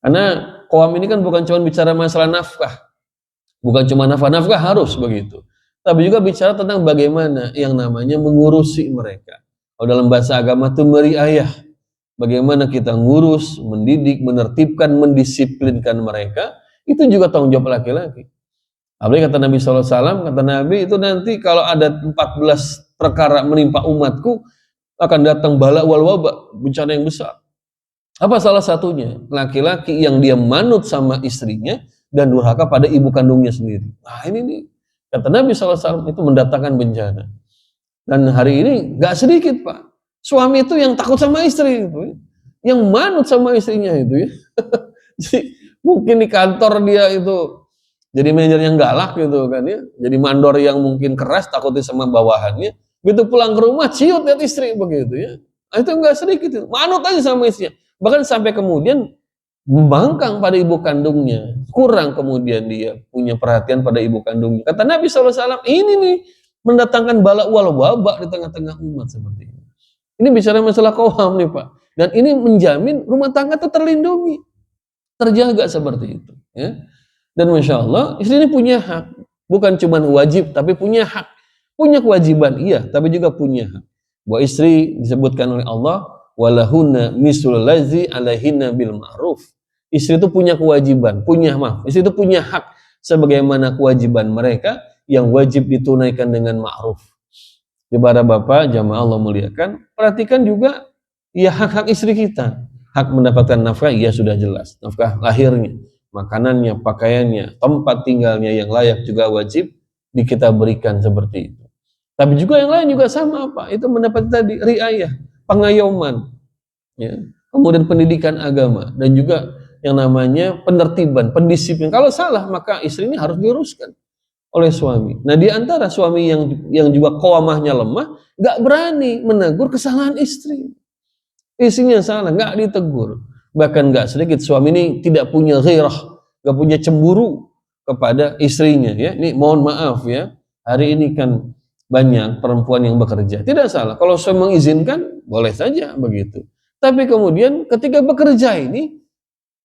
S1: Karena kaum ini kan bukan cuma bicara masalah nafkah, bukan cuma nafkah harus begitu, tapi juga bicara tentang bagaimana yang namanya mengurusi mereka. Kalau dalam bahasa agama itu meriayah, bagaimana kita ngurus, mendidik, menertibkan, mendisiplinkan mereka, itu juga tanggung jawab laki-laki. Apalagi kata Nabi SAW, kata Nabi itu nanti kalau ada 14 perkara menimpa umatku, akan datang bala wal wabak, bencana yang besar. Apa salah satunya? Laki-laki yang dia manut sama istrinya dan durhaka pada ibu kandungnya sendiri. Nah ini nih, kata Nabi SAW itu mendatangkan bencana. Dan hari ini gak sedikit Pak, suami itu yang takut sama istri itu, yang manut sama istrinya itu ya. Jadi mungkin di kantor dia itu jadi manajer yang galak gitu kan ya, jadi mandor yang mungkin keras takutnya sama bawahannya. Begitu pulang ke rumah ciut lihat istri begitu ya. Nah, itu enggak sedikit itu, manut aja sama istrinya. Bahkan sampai kemudian membangkang pada ibu kandungnya, kurang kemudian dia punya perhatian pada ibu kandungnya. Kata Nabi SAW, ini nih mendatangkan bala wal wabak di tengah-tengah umat seperti ini. Ini bicara masalah kauham nih Pak. Dan ini menjamin rumah tangga itu terlindungi, terjaga seperti itu. Ya. Dan Masya Allah, istri ini punya hak. Bukan cuma wajib, tapi punya hak. Punya kewajiban, iya, tapi juga punya hak. Bahwa istri disebutkan oleh Allah, walahunna misul lazi alaihinna bil ma'ruf. Istri itu punya kewajiban, istri itu punya hak sebagaimana kewajiban mereka yang wajib ditunaikan dengan ma'ruf. Kepada Bapak, jamaah Allah muliakan, perhatikan juga ya hak-hak istri kita. Hak mendapatkan nafkah, ya sudah jelas. Nafkah lahirnya, makanannya, pakaiannya, tempat tinggalnya yang layak juga wajib kita berikan seperti itu. Tapi juga yang lain juga sama apa? Itu mendapat tadi riayah, pengayoman, ya. Kemudian pendidikan agama dan juga yang namanya penertiban, pendisiplinan. Kalau salah maka istri ini harus diuruskan oleh suami. Nah di antara suami yang juga qawamahnya lemah, nggak berani menegur kesalahan istri. Istrinya salah, nggak ditegur. Bahkan nggak sedikit suami ini tidak punya ghairah, nggak punya cemburu kepada istrinya. Ya, ini mohon maaf ya. Hari ini kan banyak perempuan yang bekerja. Tidak salah. Kalau suami mengizinkan, boleh saja begitu. Tapi kemudian ketika bekerja ini,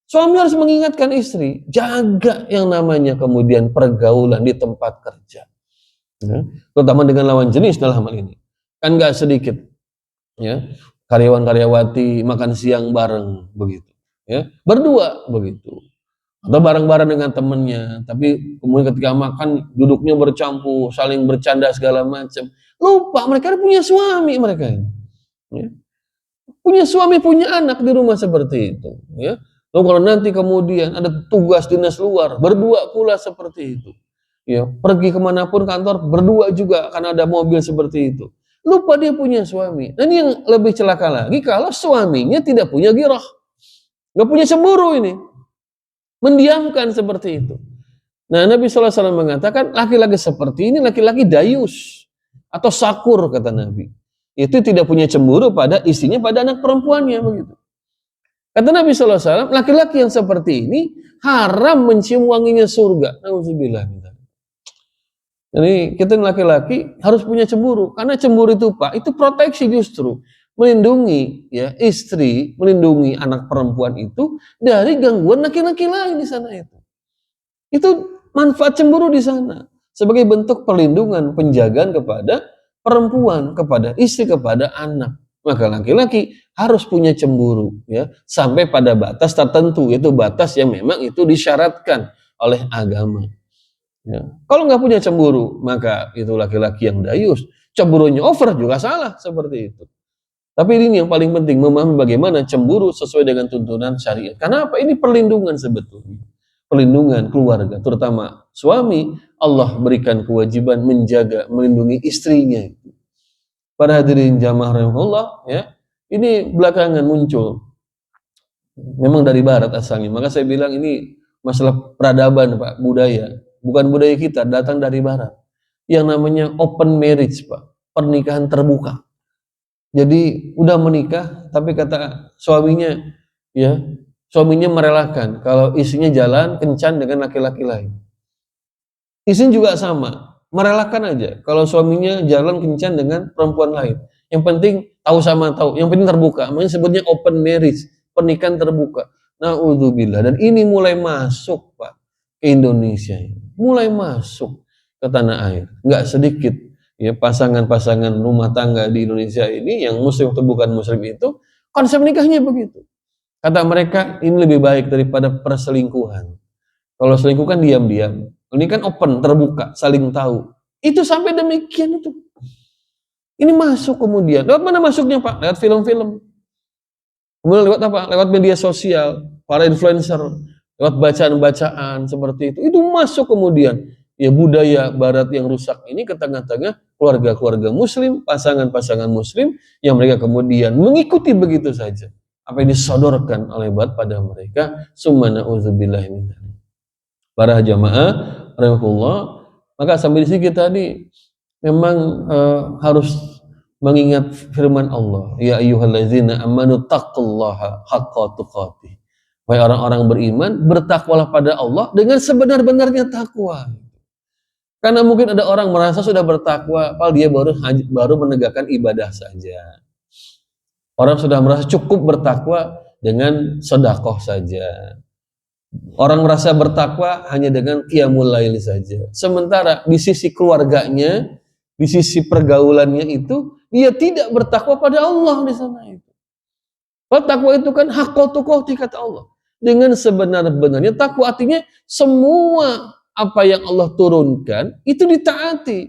S1: suami harus mengingatkan istri, jaga yang namanya kemudian pergaulan di tempat kerja. Ya, terutama dengan lawan jenis dalam hal ini. Kan nggak sedikit. Ya, karyawan-karyawati makan siang bareng begitu. Ya, berdua begitu. atau bareng-bareng dengan temennya, tapi kemudian ketika makan duduknya bercampur, saling bercanda segala macam. Lupa mereka punya suami mereka ini. Ya. Punya suami, punya anak di rumah seperti itu. Ya. Lalu kalau nanti kemudian ada tugas dinas luar, berdua pula seperti itu. Ya, pergi kemanapun kantor berdua juga karena ada mobil seperti itu. Lupa dia punya suami. Dan yang lebih celaka lagi kalau suaminya tidak punya ghirah, nggak punya cemburu ini. Mendiamkan seperti itu. Nah, Nabi SAW mengatakan laki-laki seperti ini laki-laki dayus atau sakur kata Nabi. Itu tidak punya cemburu pada istrinya, pada anak perempuannya begitu. Kata Nabi SAW, laki-laki yang seperti ini haram mencium wanginya surga. Nauzubillah. Jadi kita laki-laki harus punya cemburu karena cemburu itu Pak, itu proteksi justru. Melindungi ya istri, melindungi anak perempuan itu dari gangguan laki-laki lain di sana itu. Itu manfaat cemburu di sana sebagai bentuk perlindungan, penjagaan kepada perempuan, kepada istri, kepada anak. Maka laki-laki harus punya cemburu ya sampai pada batas tertentu, yaitu batas yang memang itu disyaratkan oleh agama. Ya. Kalau nggak punya cemburu, maka itu laki-laki yang dayus. Cemburunya over juga salah seperti itu. Tapi ini yang paling penting, memahami bagaimana cemburu sesuai dengan tuntunan syariat. Karena apa? Ini perlindungan sebetulnya. Perlindungan keluarga, terutama suami, Allah berikan kewajiban menjaga, melindungi istrinya. Para hadirin jamaah rahimahullah, ya, ini belakangan muncul. Memang dari barat asalnya. Maka saya bilang ini masalah peradaban, Pak, budaya. Bukan budaya kita, datang dari barat. Yang namanya open marriage, Pak. Pernikahan terbuka. Jadi udah menikah, tapi kata suaminya, ya suaminya merelakan kalau istrinya jalan kencan dengan laki-laki lain. Istrinya juga sama, merelakan aja kalau suaminya jalan kencan dengan perempuan lain. Yang penting tahu sama tahu, yang penting terbuka. Makanya sebutnya open marriage, pernikahan terbuka. Na'udzubillah. Dan ini mulai masuk Pak ke Indonesia, mulai masuk ke tanah air. Nggak sedikit. Ya, pasangan-pasangan rumah tangga di Indonesia ini yang muslim atau bukan muslim itu konsep nikahnya begitu. Kata mereka ini lebih baik daripada perselingkuhan. Kalau selingkuh kan diam-diam. Ini kan open, terbuka, saling tahu. Itu sampai demikian itu. Ini masuk kemudian. Lewat mana masuknya Pak? Lewat film-film. Kemudian lewat apa? Lewat media sosial, para influencer, lewat bacaan-bacaan seperti itu. Itu masuk kemudian. Ya budaya barat yang rusak ini ke tengah-tengah keluarga-keluarga muslim, pasangan-pasangan muslim yang mereka kemudian mengikuti begitu saja apa yang disodorkan oleh barat pada mereka. Summa na'udzubillah min dzalik. Para jamaah rahimahullah, maka sampai di sini kita nih memang harus mengingat firman Allah, ya ayyuhallazina amanu taqullaha haqqa tuqatih. Wahai orang-orang beriman, bertakwalah pada Allah dengan sebenar-benarnya takwa. Karena mungkin ada orang merasa sudah bertakwa, padahal dia baru menegakkan ibadah saja. Orang sudah merasa cukup bertakwa dengan sedekah saja. Orang merasa bertakwa hanya dengan qiyamul lail saja. Sementara di sisi keluarganya, di sisi pergaulannya itu, dia tidak bertakwa pada Allah di sana itu. Takwa itu kan haqqo tuqatih kata Allah. Dengan sebenar-benarnya takwa artinya semua apa yang Allah turunkan itu ditaati.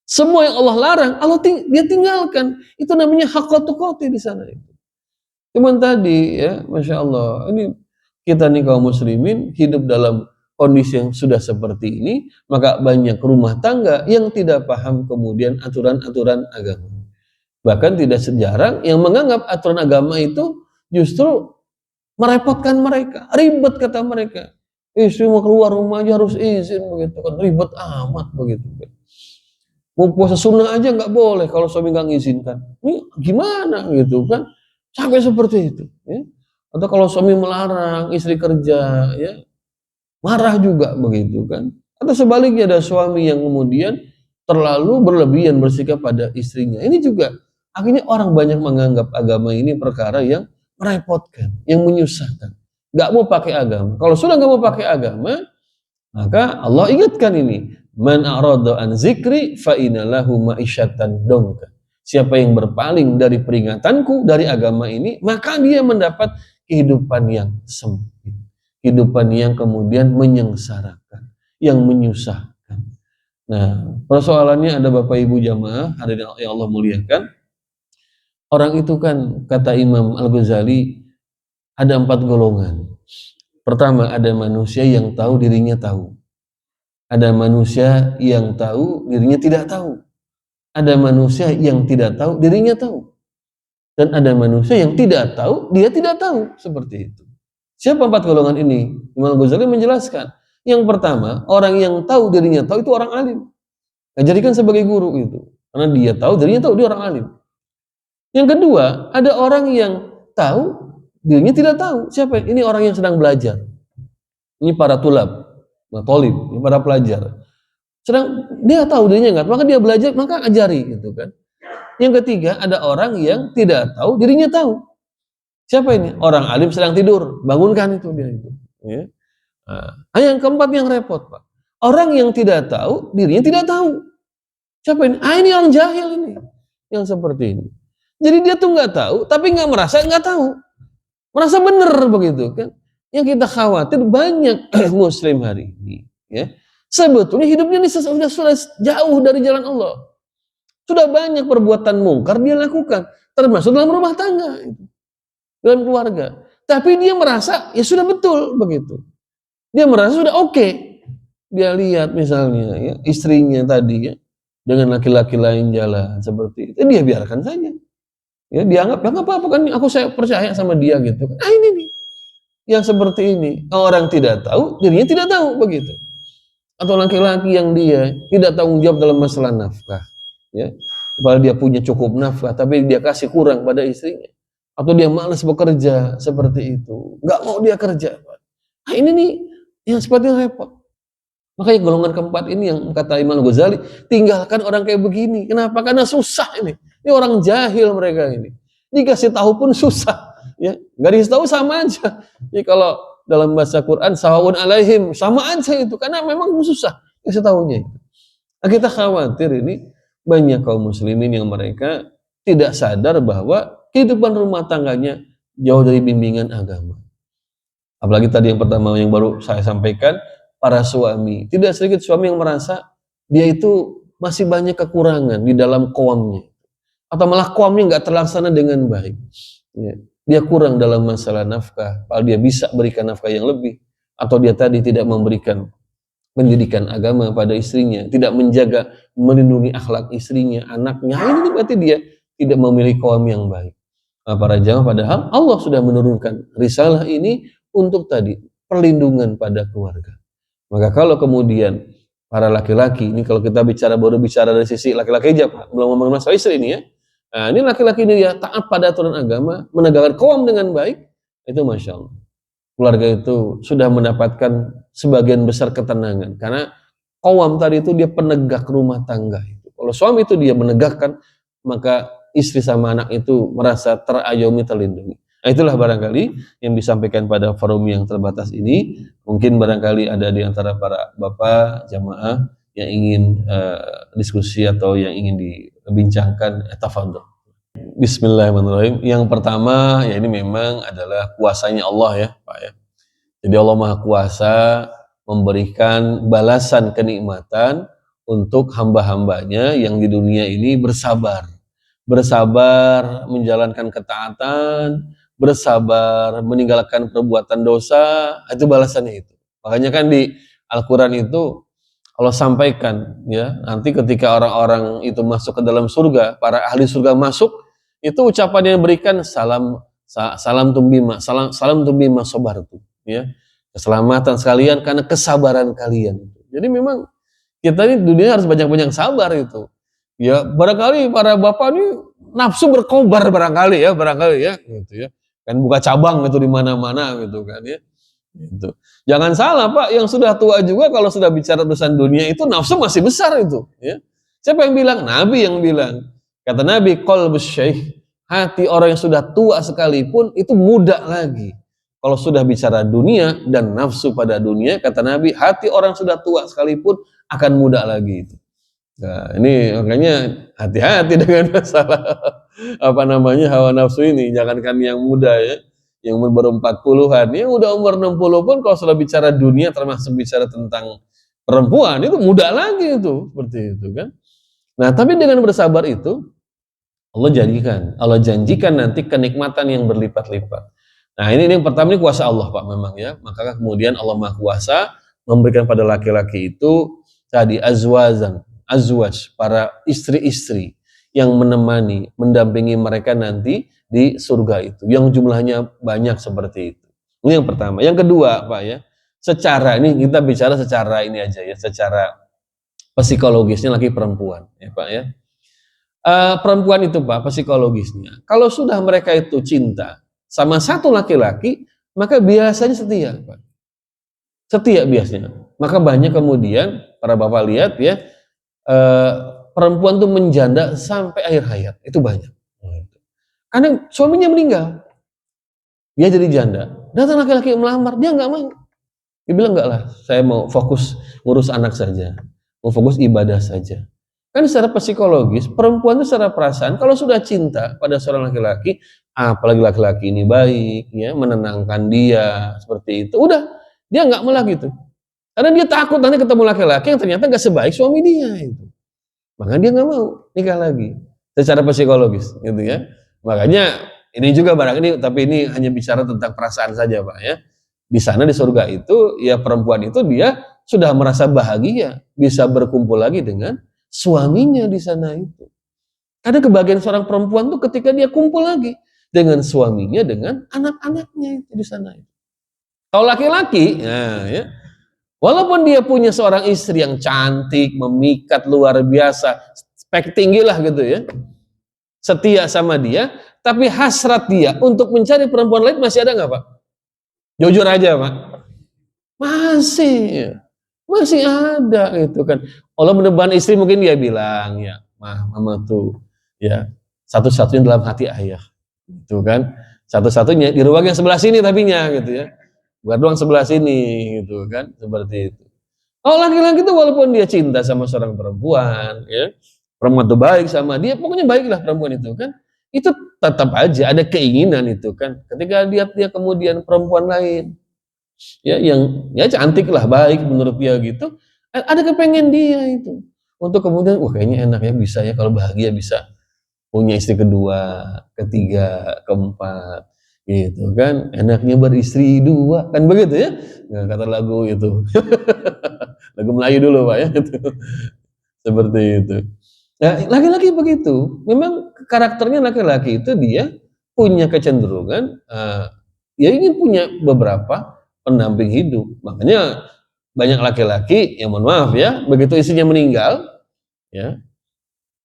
S1: Semua yang Allah larang, dia tinggalkan. Itu namanya haqqo tuqatih di sana itu. Cuman tadi ya, Masya Allah, ini kita nih kaum muslimin hidup dalam kondisi yang sudah seperti ini, maka banyak rumah tangga yang tidak paham kemudian aturan-aturan agama. Bahkan tidak sejarang yang menganggap aturan agama itu justru merepotkan mereka, ribet kata mereka. Istri mau keluar rumah aja harus izin begitu kan, ribet amat begitu kan. Mau puasa sunnah aja nggak boleh kalau suami nggak ngizinkan. Ini gimana gitu kan? Sampai seperti itu. Ya. Atau kalau suami melarang istri kerja, ya marah juga begitu kan. Atau sebaliknya ada suami yang kemudian terlalu berlebihan bersikap pada istrinya. Ini juga akhirnya orang banyak menganggap agama ini perkara yang merepotkan, yang menyusahkan. Gak mau pakai agama. Kalau sudah gak mau pakai agama, maka Allah ingatkan ini. Man a'rada an zikri fa inna lahu ma'isyatan dongka. Siapa yang berpaling dari peringatanku, dari agama ini, maka dia mendapat kehidupan yang sempit. kehidupan yang kemudian menyengsarakan, yang menyusahkan. Nah, persoalannya ada Bapak Ibu jamaah, hadirin yang Allah muliakan. Orang itu kan, kata Imam Al-Ghazali, ada 4 golongan. Pertama, ada manusia yang tahu dirinya tahu. Ada manusia yang tahu dirinya tidak tahu. Ada manusia yang tidak tahu dirinya tahu. Dan ada manusia yang tidak tahu, dia tidak tahu. Seperti itu. Siapa 4 golongan ini? Imam Ghazali menjelaskan. Yang pertama, orang yang tahu dirinya tahu itu orang alim. Nah, jadikan sebagai guru itu. Karena dia tahu dirinya tahu, dia orang alim. Yang kedua, ada orang yang tahu dirinya tidak tahu. Siapa? Ini orang yang sedang belajar. Ini para tulab, tolib, ini para pelajar. Sedang dia tahu dirinya enggak, maka dia belajar, maka ajari gitu kan. Yang ketiga, ada orang yang tidak tahu dirinya tahu. Siapa ini? Orang alim sedang tidur, bangunkan itu dia itu. Ya. Nah, yang keempat yang repot, Pak. Orang yang tidak tahu dirinya tidak tahu. Siapa ini? Ini orang jahil ini, yang seperti ini. Jadi dia tuh nggak tahu, tapi nggak merasa nggak tahu, merasa benar begitu kan? Yang kita khawatir banyak Muslim hari ini, ya sebetulnya hidupnya ini sudah jauh dari jalan Allah, sudah banyak perbuatan mungkar dia lakukan, termasuk dalam rumah tangga, dalam keluarga. Tapi dia merasa ya sudah betul begitu, dia merasa sudah oke. Dia lihat misalnya ya istrinya tadi ya dengan laki-laki lain jalan seperti itu, dia biarkan saja. Ya dianggap nggak apa-apa kan, saya percaya sama dia gitu. Ini nih yang seperti ini, orang tidak tahu dirinya tidak tahu begitu. Atau laki-laki yang dia tidak tanggung jawab dalam masalah nafkah, ya padahal dia punya cukup nafkah tapi dia kasih kurang pada istrinya. Atau dia malas bekerja seperti itu, nggak mau dia kerja. Ini nih yang seperti repot. Makanya golongan keempat ini yang kata Imam Ghazali, tinggalkan orang kayak begini. Kenapa? Karena susah ini. Ini orang jahil mereka ini. Dikasih tahu pun susah. Ya, nggak dikasih tahu sama aja. Jadi kalau dalam bahasa Quran, sawa'un alaihim, sama aja itu. Karena memang susah kasih tahunya. Nah, kita khawatir ini banyak kaum muslimin yang mereka tidak sadar bahwa kehidupan rumah tangganya jauh dari bimbingan agama. Apalagi tadi yang pertama yang baru saya sampaikan, para suami. Tidak sedikit suami yang merasa dia itu masih banyak kekurangan di dalam qawamnya. Atau malah qawamnya nggak terlaksana dengan baik. Ya. Dia kurang dalam masalah nafkah, padahal dia bisa berikan nafkah yang lebih. Atau dia tadi tidak memberikan pendidikan agama pada istrinya, tidak menjaga, melindungi akhlak istrinya, anaknya. Ini berarti dia tidak memiliki qawam yang baik. Nah, para jamaah, padahal Allah sudah menurunkan risalah ini untuk tadi perlindungan pada keluarga. Maka kalau kemudian para laki-laki, ini kalau kita baru bicara dari sisi laki-laki aja, Pak, belum ngomongin masalah istri ini ya. Nah, ini laki-laki ini dia taat pada aturan agama, menegakkan qawam dengan baik, itu Masya Allah. Keluarga itu sudah mendapatkan sebagian besar ketenangan, karena qawam tadi itu dia penegak rumah tangga. Kalau suami itu dia menegakkan, maka istri sama anak itu merasa terayomi, terlindungi. Nah, itulah barangkali yang disampaikan pada forum yang terbatas ini. Mungkin barangkali ada di antara para bapak jamaah yang ingin diskusi atau yang ingin dibincangkan, tafadhol. Bismillahirrahmanirrahim. Yang pertama ya ini memang adalah kuasanya Allah ya Pak ya. Jadi Allah Maha Kuasa memberikan balasan kenikmatan untuk hamba-hambanya yang di dunia ini bersabar menjalankan ketaatan, bersabar meninggalkan perbuatan dosa, itu balasannya itu. Makanya kan di Al-Quran itu Allah sampaikan ya, nanti ketika orang-orang itu masuk ke dalam surga, para ahli surga masuk, itu ucapan yang berikan salam tumbima sabartu ya, keselamatan sekalian karena kesabaran kalian. Jadi memang kita ini dunia harus banyak-banyak sabar itu. Ya barangkali para bapak ini nafsu berkobar barangkali ya gitu ya. Kan buka cabang itu di mana-mana gitu kan ya. Gitu. Jangan salah Pak, yang sudah tua juga kalau sudah bicara urusan dunia itu nafsu masih besar itu ya. Siapa yang bilang? Nabi yang bilang. Kata Nabi, qalbus syaikh, hati orang yang sudah tua sekalipun itu muda lagi. Kalau sudah bicara dunia dan nafsu pada dunia, kata Nabi, hati orang sudah tua sekalipun akan muda lagi itu. Nah, ini makanya hati-hati dengan masalah hawa nafsu ini. Jangankan yang muda ya, yang umur baru 40-an, yang udah umur 60 pun kalau sudah bicara dunia termasuk bicara tentang perempuan itu muda lagi itu, seperti itu kan. Nah, tapi dengan bersabar itu Allah janjikan nanti kenikmatan yang berlipat-lipat. Nah, ini yang pertama, ini kuasa Allah Pak memang ya. Maka kemudian Allah Maha Kuasa memberikan pada laki-laki itu tadi azwaj, para istri-istri yang menemani, mendampingi mereka nanti di surga itu, yang jumlahnya banyak seperti itu. Ini yang pertama. Yang kedua Pak ya, secara ini kita bicara secara ini aja ya, secara psikologisnya laki perempuan ya Pak ya. Perempuan itu Pak, psikologisnya, kalau sudah mereka itu cinta sama satu laki-laki, maka biasanya setia Pak. Setia biasanya. Maka banyak kemudian para bapak lihat ya, perempuan tuh menjanda sampai akhir hayat, itu banyak. Karena suaminya meninggal, dia jadi janda. Datang laki-laki yang melamar, dia nggak mau. Dia bilang enggak lah, saya mau fokus ngurus anak saja, mau fokus ibadah saja. Kan secara psikologis, perempuan itu secara perasaan, kalau sudah cinta pada seorang laki-laki, apalagi laki-laki ini baik, ya, menenangkan dia, seperti itu, udah, dia nggak malah gitu. Karena dia takut nanti ketemu laki-laki yang ternyata nggak sebaik suami dia itu. Makanya dia nggak mau nikah lagi, secara psikologis, gitu ya. Makanya ini juga barang ini, tapi ini hanya bicara tentang perasaan saja, Pak ya. Di sana di surga itu, ya perempuan itu dia sudah merasa bahagia, bisa berkumpul lagi dengan suaminya di sana itu. Ada kebahagiaan seorang perempuan tuh ketika dia kumpul lagi dengan suaminya, dengan anak-anaknya itu di sana. Kalau laki-laki, nah, ya, walaupun dia punya seorang istri yang cantik, memikat luar biasa, spek tinggi lah gitu ya, setia sama dia, tapi hasrat dia untuk mencari perempuan lain masih ada nggak Pak? Jujur aja Pak, masih ada gitu kan. Allah meneban istri, mungkin dia bilang ya, mama tuh ya satu-satunya dalam hati ayah, gitu kan, satu-satunya di ruang yang sebelah sini tapinya gitu ya, bukan ruang sebelah sini gitu kan, seperti itu. Oh laki-laki itu walaupun dia cinta sama seorang perempuan, ya perempuan itu baik sama dia, pokoknya baiklah perempuan itu kan, itu tetap aja ada keinginan itu kan, ketika lihat dia kemudian perempuan lain ya yang ya cantik lah, baik menurut dia gitu, ada kepengen dia itu untuk kemudian wah kayaknya enak ya, bisa ya kalau bahagia bisa punya istri kedua, ketiga, keempat gitu kan, enaknya beristri dua kan begitu ya, nah, kata lagu itu lagu Melayu dulu Pak ya itu. Seperti itu. Nah laki-laki begitu, memang karakternya laki-laki itu dia punya kecenderungan ya ingin punya beberapa pendamping hidup. Makanya banyak laki-laki yang mohon maaf ya, begitu istrinya meninggal, ya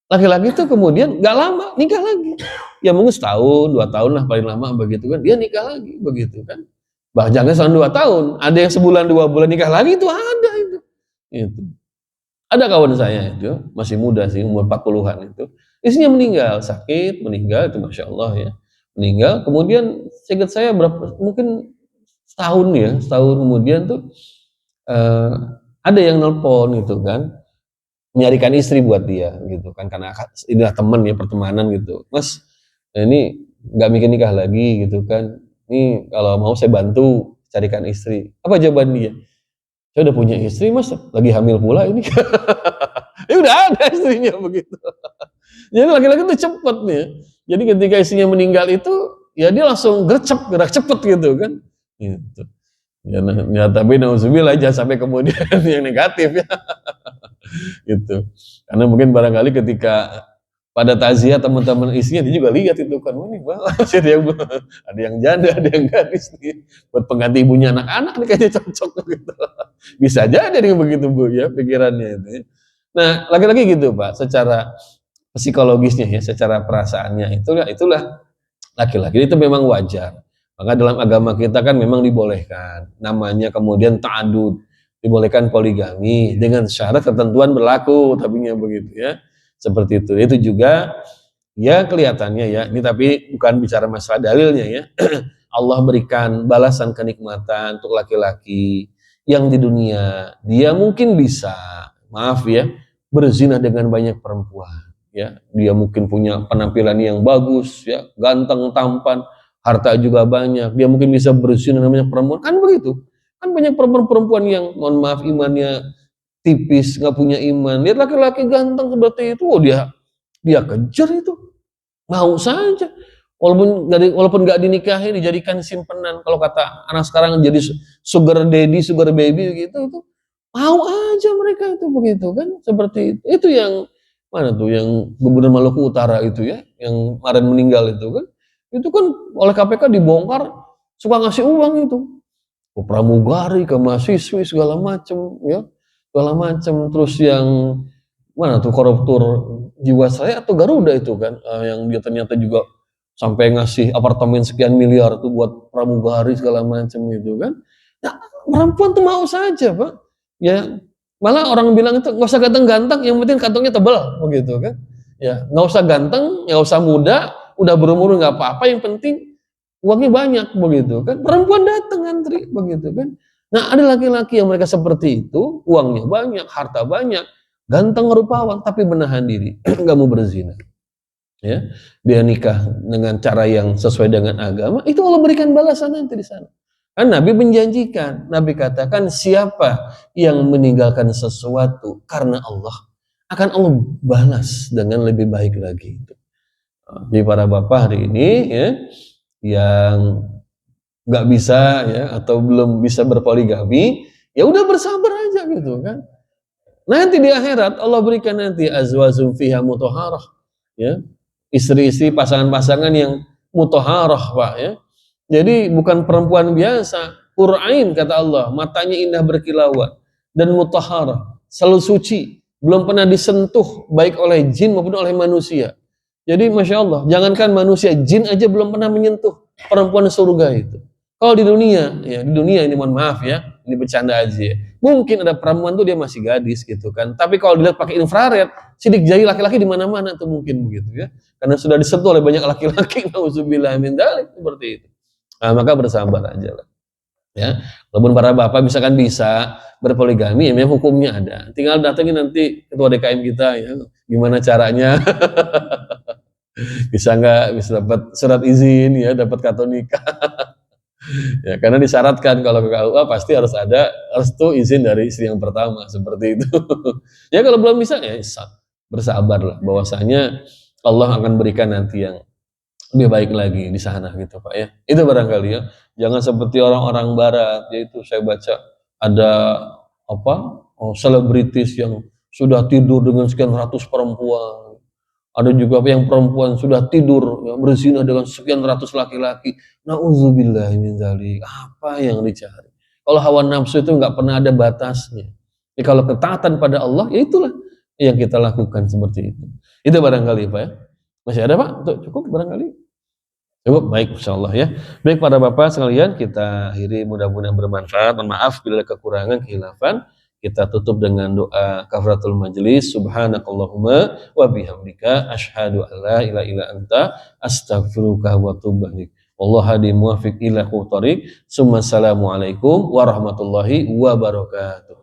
S1: laki-laki itu kemudian gak lama nikah lagi. Ya mungkin setahun, 2 tahun lah paling lama begitu kan, dia nikah lagi begitu kan. Bahkan selama 2 tahun, ada yang sebulan 2 bulan nikah lagi itu ada itu. Itu. Ada kawan saya itu masih muda sih, umur 40-an itu, istrinya meninggal, sakit, meninggal itu Masya Allah ya, meninggal. Kemudian seingat saya berapa mungkin setahun kemudian tuh ada yang nelpon gitu kan, menyarikan istri buat dia gitu kan, karena inilah teman ya, pertemanan gitu. Mas ini nggak mikir nikah lagi gitu kan, ini kalau mau saya bantu carikan istri. Apa jawaban dia? Saya udah punya istri mas, lagi hamil pula ini. Ya udah ada istrinya begitu. Jadi laki-laki itu cepet nih. Jadi ketika istrinya meninggal itu, ya dia langsung gerak cepet gitu kan. Gitu. Ya tapi nauzubillah jangan sampai kemudian yang negatif ya. Gitu. Karena mungkin barangkali ketika pada takziah teman-teman istrinya dia juga lihat itu kan, ini ada yang janda, ada yang gadis nih, buat pengganti ibunya anak-anak nih kayaknya cocok gitu. Bisa jadi nih begitu Bu ya pikirannya itu. Ya. Nah lagi-lagi gitu Pak, secara psikologisnya ya, secara perasaannya itulah laki-laki itu memang wajar. Maka dalam agama kita kan memang dibolehkan, namanya kemudian ta'adud, dibolehkan poligami dengan syarat ketentuan berlaku, tapinya begitu ya. Seperti itu. Itu juga ya kelihatannya ya, ini tapi bukan bicara masalah dalilnya ya. Allah berikan balasan kenikmatan untuk laki-laki yang di dunia dia mungkin bisa, maaf ya, berzina dengan banyak perempuan ya. Dia mungkin punya penampilan yang bagus ya, ganteng, tampan, harta juga banyak, dia mungkin bisa berzina, namanya perempuan, kan begitu. Kan banyak perempuan-perempuan yang mohon maaf imannya tipis, nggak punya iman. Lihat laki-laki ganteng seperti itu, oh dia kejar itu, mau saja. Walaupun nggak dinikahi, dijadikan simpenan. Kalau kata anak sekarang jadi sugar daddy, sugar baby gitu, itu mau aja mereka itu begitu kan, seperti itu. Itu yang mana tuh, yang Gubernur Maluku Utara itu ya, yang kemarin meninggal itu kan oleh KPK dibongkar, suka ngasih uang itu ke pramugari, ke mahasiswi segala macem ya, segala macem. Terus yang mana tuh koruptor Jiwasraya atau Garuda itu kan, yang dia ternyata juga sampai ngasih apartemen sekian miliar tuh buat pramugari segala macem gitu kan. Nah, perempuan tuh mau saja Pak, ya malah orang bilang itu nggak usah ganteng-ganteng, yang penting kantongnya tebal begitu kan. Ya nggak usah ganteng, nggak usah muda, udah berumur nggak apa-apa, yang penting uangnya banyak begitu kan. Perempuan datang antri begitu kan. Nah ada laki-laki yang mereka seperti itu, uangnya banyak, harta banyak, ganteng rupawan, tapi menahan diri, nggak mau berzina. Ya, dia nikah dengan cara yang sesuai dengan agama, itu Allah berikan balasan nanti di sana. Kan Nabi menjanjikan, Nabi katakan siapa yang meninggalkan sesuatu karena Allah, akan Allah balas dengan lebih baik lagi. Jadi para bapak hari ini ya, yang nggak bisa ya atau belum bisa berpoligami, ya udah bersabar aja gitu kan. Nanti di akhirat Allah berikan nanti azwajum fiha mutahharah, ya, istri-istri pasangan-pasangan yang mutahharah Pak ya. Jadi bukan perempuan biasa, Qur'ain kata Allah, matanya indah berkilauan dan mutahharah, selalu suci, belum pernah disentuh baik oleh jin maupun oleh manusia. Jadi Masya Allah, jangankan manusia, jin aja belum pernah menyentuh perempuan surga itu. Kalau di dunia, ya di dunia ini mohon maaf ya, ini bercanda aja ya. Mungkin ada perempuan tuh dia masih gadis gitu kan. Tapi kalau dilihat pakai infrared, sidik jari laki-laki di mana-mana tuh mungkin begitu ya. Karena sudah disentuh oleh banyak laki-laki, nauzubillah min dzalik, seperti itu. Nah, maka bersabar aja lah. Ya, walaupun para bapak misalkan bisa berpoligami, ya memang hukumnya ada. Tinggal datengin nanti ketua DKM kita ya, gimana caranya. Bisa nggak, bisa dapat surat izin ya, dapat kartu nikah. Ya, karena disyaratkan kalau ke KUA pasti harus ada restu izin dari istri yang pertama seperti itu. Ya kalau belum bisa ya bersabarlah, bahwasanya Allah akan berikan nanti yang lebih baik lagi di sana gitu Pak ya. Itu barangkali ya. Jangan seperti orang-orang barat, yaitu saya baca ada apa? Selebritis yang sudah tidur dengan sekian ratus perempuan. Ada juga yang perempuan sudah tidur ya, berzina dengan sekian ratus laki-laki. Nauzubillah min dzalik. Apa yang dicari? Kalau hawa nafsu itu nggak pernah ada batasnya. Jadi kalau ketaatan pada Allah, ya itulah yang kita lakukan seperti itu. Itu barangkali Pak ya. Masih ada Pak? Untuk cukup barangkali? Cukup, baik insyaallah ya. Baik para bapak sekalian, kita akhiri mudah-mudahan bermanfaat. Mohon maaf bila ada kekurangan, khilafan. Kita tutup dengan doa kafaratul majlis. Subhanakallahumma wa bihamdika asyhadu an la ilaha illa anta astaghfiruka wa atubu ilaik. Wallahu hadi muwaffiq ila aqwamit thoriq. Assalamualaikum warahmatullahi wabarakatuh.